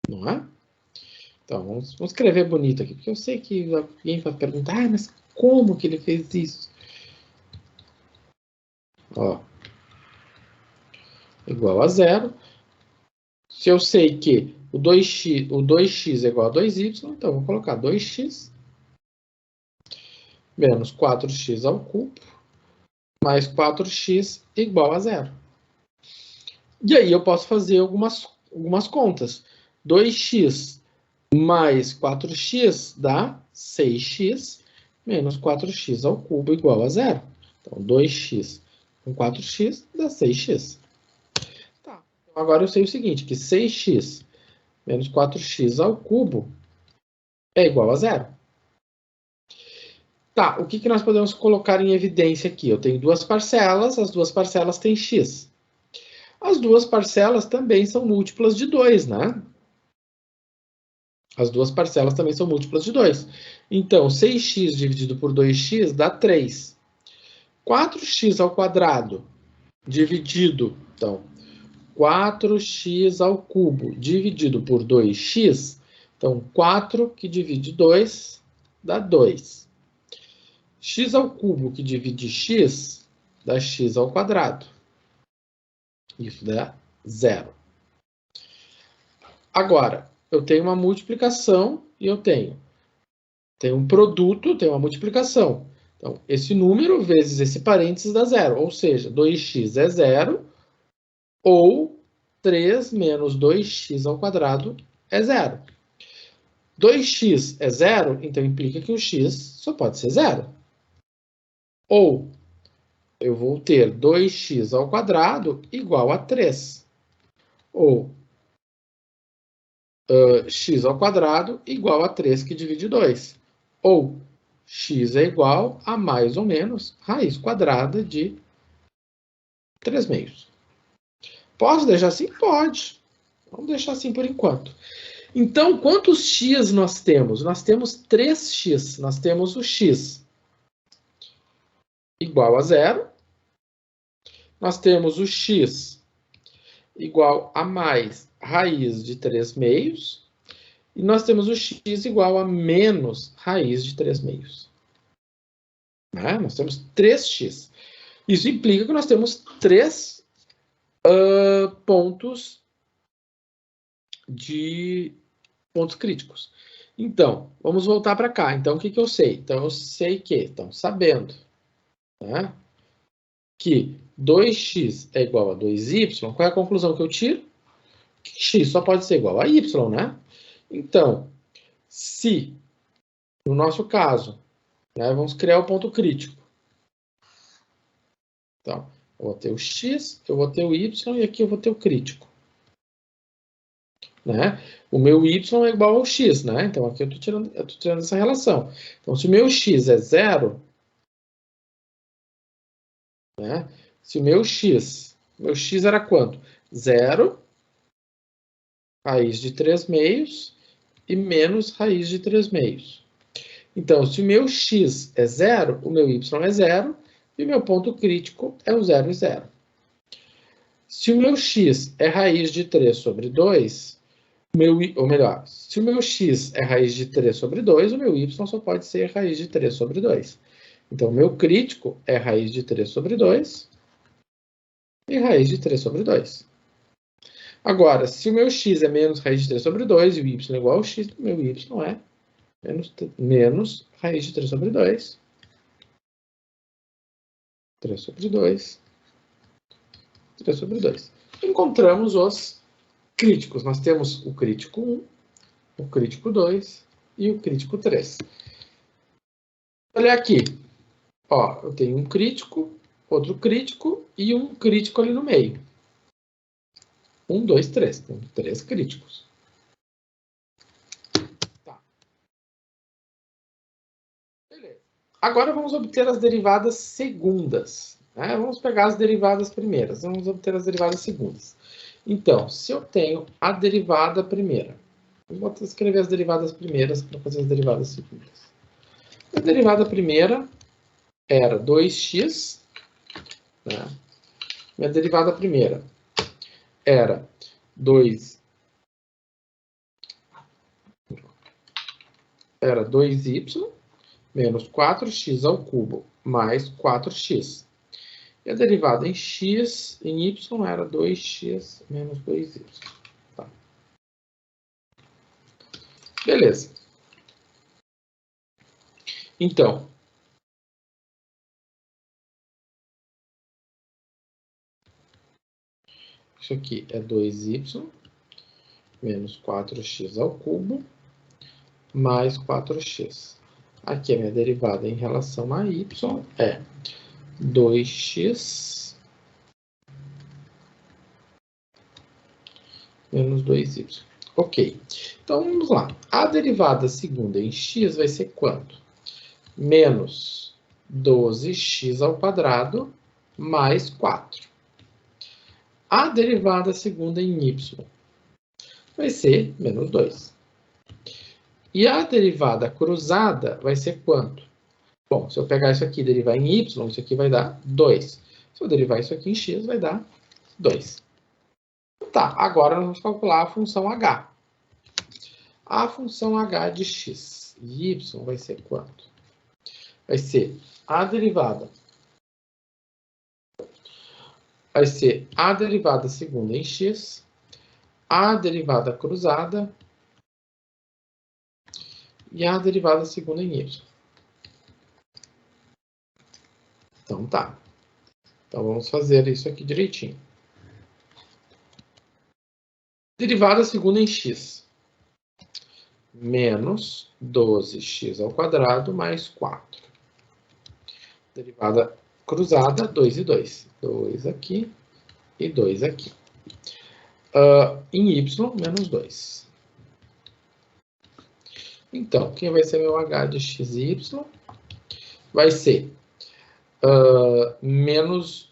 A: Não é? Então, vamos escrever bonito aqui, porque eu sei que alguém vai perguntar, mas como que ele fez isso? Ó, igual a 0. Se eu sei que o 2x é igual a 2y, então eu vou colocar 2x menos 4x ao cubo mais 4x igual a 0. E aí eu posso fazer algumas contas. 2x mais 4x dá 6x menos 4x ao cubo igual a 0. Então, 2x com 4x dá 6x. Tá. Então, agora eu sei o seguinte, que 6x menos 4x ao cubo é igual a 0. Tá, o que nós podemos colocar em evidência aqui? Eu tenho duas parcelas, as duas parcelas têm x. As duas parcelas também são múltiplas de 2, né? As duas parcelas também são múltiplas de 2. Então, 6x dividido por 2x dá 3. 4x ao quadrado dividido, então, 4x ao cubo dividido por 2x, então, 4 que divide 2 dá 2. X ao cubo que divide x dá x ao quadrado. Isso dá 0. Agora, eu tenho uma multiplicação e eu tenho um produto, tenho uma multiplicação. Então, esse número vezes esse parênteses dá 0. Ou seja, 2x é 0 ou 3 menos 2x ao quadrado é 0. 2x é 0, então implica que o x só pode ser 0. Ou eu vou ter 2x ao quadrado igual a 3. Ou x ao quadrado igual a 3 que divide 2. Ou x é igual a mais ou menos raiz quadrada de 3 meios. Posso deixar assim? Pode. Vamos deixar assim por enquanto. Então, quantos x nós temos? Nós temos 3x. Nós temos o x igual a 0. Nós temos o x igual a mais raiz de 3 meios. E nós temos o x igual a menos raiz de 3 meios. Nós temos 3x. Isso implica que nós temos 3 pontos críticos. Então, vamos voltar para cá. Então, o que eu sei? Então, eu sei que, sabendo, né, que 2x é igual a 2y, qual é a conclusão que eu tiro? Que x só pode ser igual a y, né? Então, se, no nosso caso, né, vamos criar o ponto crítico. Então, eu vou ter o x, eu vou ter o y e aqui eu vou ter o crítico. Né? O meu y é igual ao x, né? Então, aqui eu estou tirando essa relação. Então, se o meu x é 0, né? Se o meu x era quanto? 0, raiz de 3 meios e menos raiz de 3 meios. Então, se o meu x é 0, o meu y é 0 e o meu ponto crítico é o 0 e 0. Se o meu x é raiz de 3 sobre 2, ou melhor, se o meu x é raiz de 3 sobre 2, o meu y só pode ser raiz de 3 sobre 2. Então, o meu crítico é raiz de 3 sobre 2 e raiz de 3 sobre 2. Agora, se o meu x é menos raiz de 3 sobre 2 e o y é igual ao x, o meu y é menos raiz de 3 sobre 2. 3 sobre 2. 3 sobre 2. Encontramos os Críticos, nós temos o crítico 1, o crítico 2 e o crítico 3. Olha aqui. Ó, eu tenho um crítico, outro crítico e um crítico ali no meio. 1, 2, 3. Tem 3 críticos. Tá. Beleza. Agora vamos obter as derivadas segundas. Né? Vamos pegar as derivadas primeiras. Vamos obter as derivadas segundas. Então, se eu tenho a derivada primeira, vou escrever as derivadas primeiras para fazer as derivadas segundas. A derivada primeira era 2x. Né? Minha derivada primeira era 2y menos 4x ao cubo mais 4x. E a derivada em x, em y, era 2x menos 2y. Tá. Beleza. Então, isso aqui é 2y menos 4x ao cubo mais 4x. Aqui a minha derivada em relação a y é 2x menos 2y. Ok. Então, vamos lá. A derivada segunda em x vai ser quanto? Menos 12x ao quadrado mais 4. A derivada segunda em y vai ser menos 2. E a derivada cruzada vai ser quanto? Bom, se eu pegar isso aqui e derivar em y, isso aqui vai dar 2. Se eu derivar isso aqui em x, vai dar 2. Tá, agora nós vamos calcular a função h. A função h de x e y vai ser quanto? Vai ser a derivada. Vai ser a derivada segunda em x, a derivada cruzada e a derivada segunda em y. Então tá. Então vamos fazer isso aqui direitinho. Derivada segunda em x. Menos 12x ao quadrado mais 4. Derivada cruzada, 2 e 2. 2 aqui e 2 aqui. Em y, menos 2. Então, quem vai ser meu h de x e y? Vai ser menos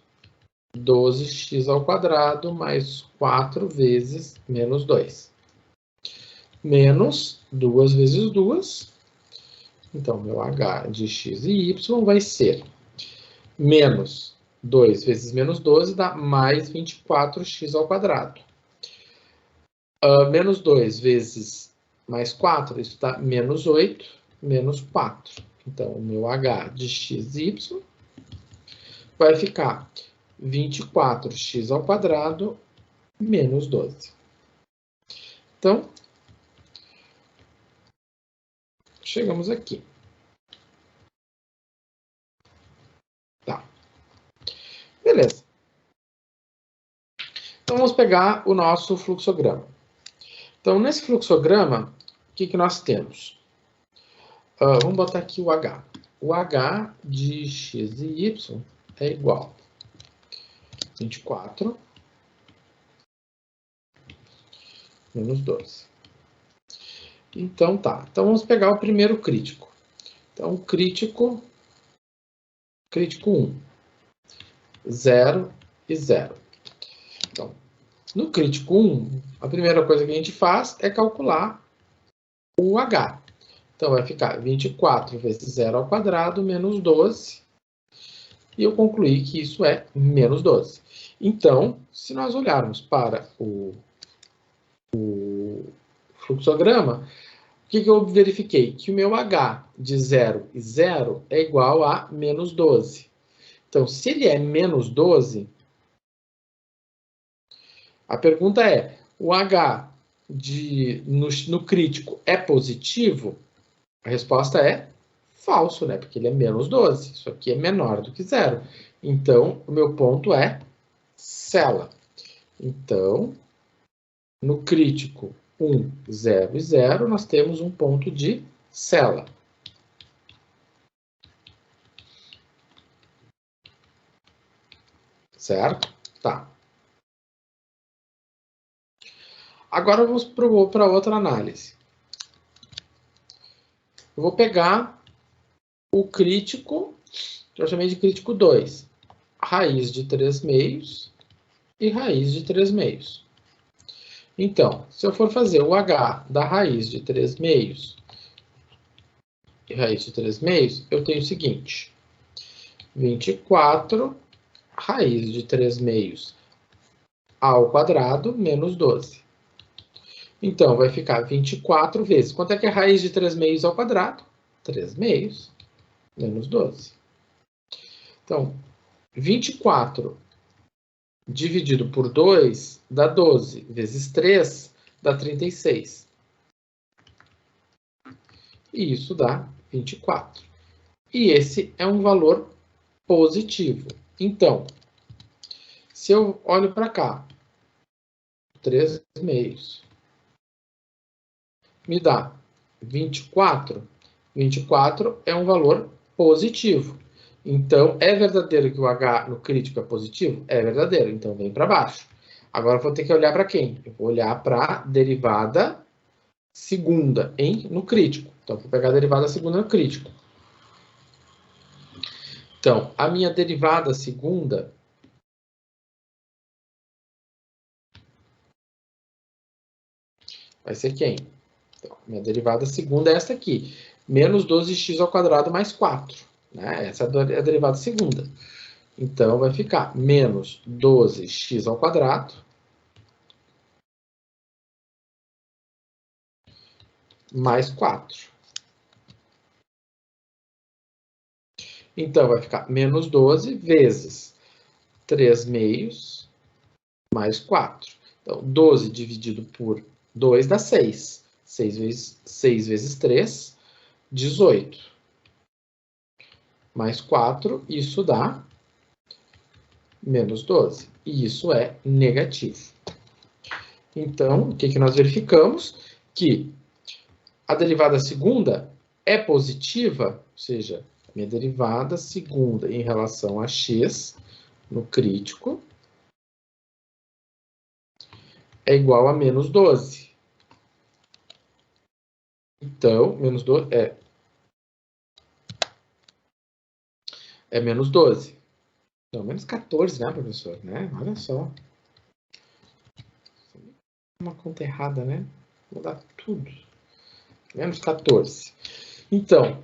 A: 12x ao quadrado mais 4 vezes menos 2. Menos 2 vezes 2. Então, meu h de x e y vai ser menos 2 vezes menos 12 dá mais 24x ao quadrado. Menos 2 vezes mais 4, isso dá menos 8, menos 4. Então, o meu h de x e y vai ficar 24x ao quadrado menos 12. Então, chegamos aqui. Tá. Beleza. Então, vamos pegar o nosso fluxograma. Então, nesse fluxograma, o que nós temos? Vamos botar aqui o H. O H de x e y é igual a 24 menos 12. Então, tá. Então, vamos pegar o primeiro crítico. Então, crítico 1. 0 e 0. Então, no crítico 1, a primeira coisa que a gente faz é calcular o H. Então, vai ficar 24 vezes 0 ao quadrado menos 12. E eu concluí que isso é menos 12. Então, se nós olharmos para o fluxograma, o que eu verifiquei? Que o meu H de 0 e 0 é igual a menos 12. Então, se ele é menos 12, a pergunta é, o H no crítico é positivo? A resposta é falso, né? Porque ele é menos 12. Isso aqui é menor do que 0. Então, o meu ponto é cela. Então, No crítico 1, 0 e 0, nós temos um ponto de cela. Certo? Tá. Agora vamos para outra análise. Eu vou pegar o crítico, que eu chamei de crítico 2. Raiz de 3 meios e raiz de 3 meios. Então, se eu for fazer o H da raiz de 3 meios e raiz de 3 meios, eu tenho o seguinte. 24 raiz de 3 meios ao quadrado menos 12. Então, vai ficar 24 vezes. Quanto é que é raiz de 3 meios ao quadrado? 3 meios menos 12. Então, 24 dividido por 2 dá 12, vezes 3 dá 36. E isso dá 24. E esse é um valor positivo. Então, se eu olho para cá, 3 meios, me dá 24. 24 é um valor positivo. Então, é verdadeiro que o H no crítico é positivo? É verdadeiro, então vem para baixo. Agora eu vou ter que olhar para quem? Eu vou olhar para a derivada segunda no crítico. Então, vou pegar a derivada segunda no crítico. Então, a minha derivada segunda vai ser quem? Então, minha derivada segunda é essa aqui. Menos 12x ao quadrado mais 4. Né? Essa é a derivada segunda. Então, vai ficar menos 12x ao quadrado mais 4. Então, vai ficar menos 12 vezes 3 meios mais 4. Então, 12 dividido por 2 dá 6. 6 vezes 3, 18. Mais 4, isso dá menos 12. E isso é negativo. Então, o que nós verificamos? Que a derivada segunda é positiva, ou seja, a minha derivada segunda em relação a x no crítico é igual a menos 12. Então, menos 12 é menos 12. Não, menos 14, né, professor? Né? Olha só. Uma conta errada, né? Vou dar tudo. Menos 14. Então,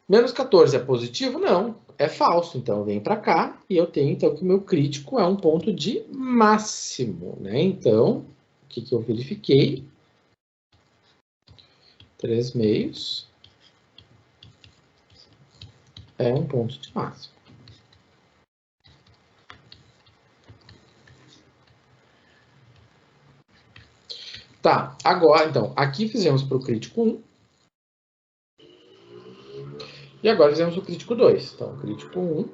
A: menos 14 é positivo? Não, é falso. Então, vem para cá e eu tenho, então, que o meu crítico é um ponto de máximo, né? Então, o que eu verifiquei? 3 meios é um ponto de máximo. Tá, agora, então, aqui fizemos para o crítico 1. E agora fizemos o crítico 2. Então, crítico 1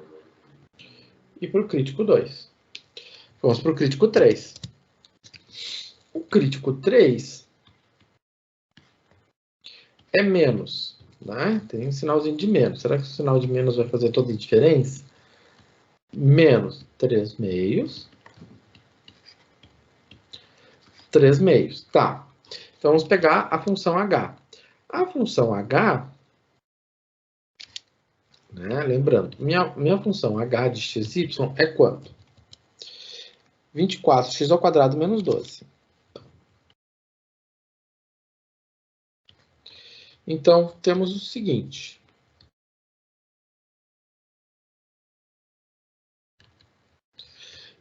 A: e para o crítico 2. Vamos para o crítico 3. O crítico 3 é menos, né? Tem um sinalzinho de menos. Será que o sinal de menos vai fazer toda a diferença? Menos 3 meios. 3 meios, tá. Então, vamos pegar a função h. A função h, né, lembrando, minha função h de xy é quanto? 24x ao quadrado menos 12. Então, temos o seguinte.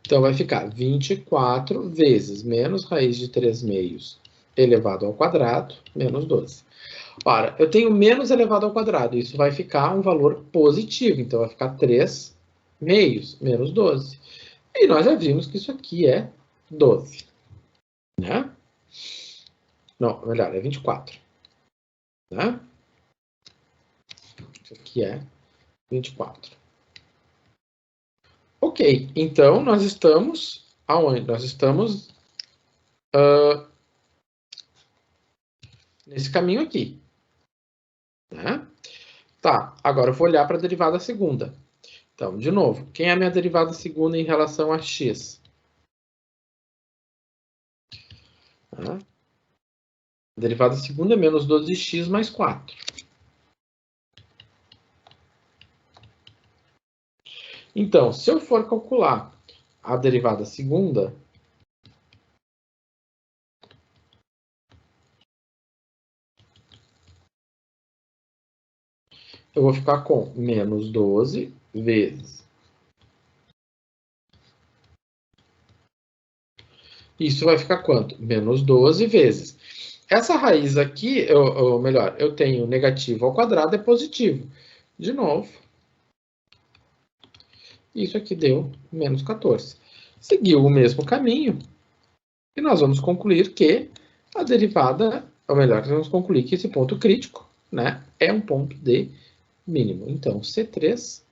A: Então, vai ficar 24 vezes menos raiz de 3 meios elevado ao quadrado, menos 12. Ora, eu tenho menos elevado ao quadrado, isso vai ficar um valor positivo, então vai ficar 3 meios, menos 12. E nós já vimos que isso aqui é 12, né? Não, melhor, é 24, né? Isso aqui é 24. Ok, então nós estamos aonde? Nós estamos nesse caminho aqui. Né? Tá, agora eu vou olhar para a derivada segunda. Então, de novo, quem é a minha derivada segunda em relação a x? Tá? A derivada segunda é menos 12x mais 4. Então, se eu for calcular a derivada segunda, eu vou ficar com menos 12 vezes. Isso vai ficar quanto? Menos 12 vezes. Essa raiz aqui, ou melhor, eu tenho negativo ao quadrado é positivo. De novo. Isso aqui deu menos 14. Seguiu o mesmo caminho. E nós vamos concluir que a derivada, ou melhor, nós vamos concluir que esse ponto crítico, né, é um ponto de mínimo. Então, C3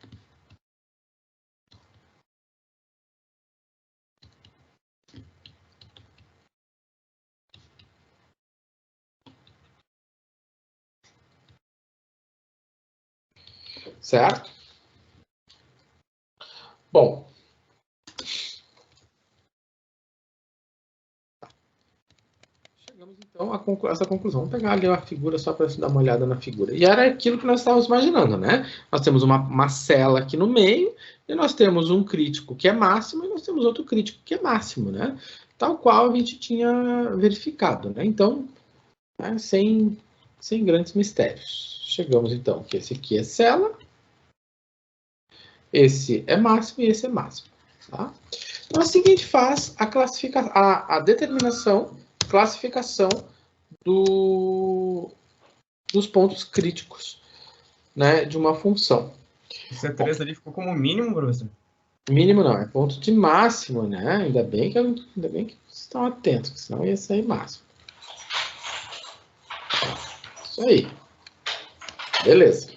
A: certo? Bom. Chegamos então a essa conclusão. Vamos pegar ali a figura só para dar uma olhada na figura. E era aquilo que nós estávamos imaginando, né? Nós temos uma cela aqui no meio, e nós temos um crítico que é máximo, e nós temos outro crítico que é máximo, né? Tal qual a gente tinha verificado, né? Então, né, sem grandes mistérios. Chegamos então que esse aqui é cela, esse é máximo e esse é máximo. Tá? Então, assim que a gente faz a determinação, classificação dos pontos críticos, né, de uma função.
E: O C3 ali ficou como mínimo, professor?
A: Mínimo não, é ponto de máximo, né? Ainda bem que vocês estão atentos, senão ia sair máximo. Isso aí. Beleza.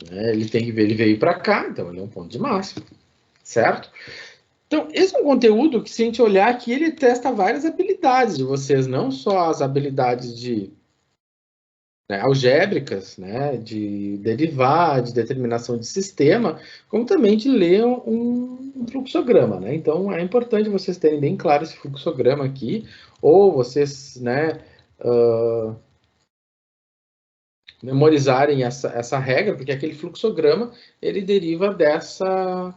A: Ele veio para cá, então ele é um ponto de máximo, certo? Então, esse é um conteúdo que, se a gente olhar aqui, ele testa várias habilidades de vocês, não só as habilidades algébricas, né, de derivar, de determinação de sistema, como também de ler um fluxograma, né? Então, é importante vocês terem bem claro esse fluxograma aqui, ou vocês, né, memorizarem essa regra, porque aquele fluxograma, ele deriva dessas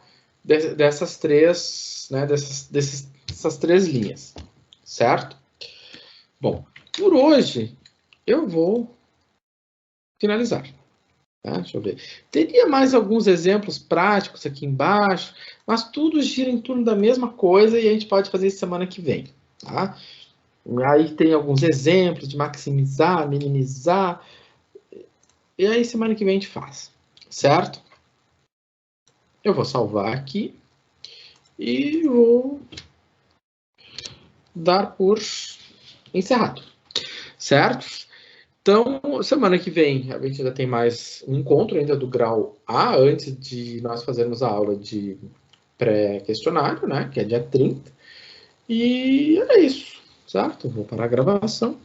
A: três, né, dessas três linhas, certo? Bom, por hoje, eu vou finalizar. Tá? Deixa eu ver. Teria mais alguns exemplos práticos aqui embaixo, mas tudo gira em torno da mesma coisa e a gente pode fazer isso semana que vem. Tá? Aí tem alguns exemplos de maximizar, minimizar, e aí semana que vem a gente faz, certo? Eu vou salvar aqui e vou dar por encerrado, certo? Então, semana que vem a gente ainda tem mais um encontro ainda do grau A, antes de nós fazermos a aula de pré-questionário, né, que é dia 30. E é isso, certo? Vou parar a gravação.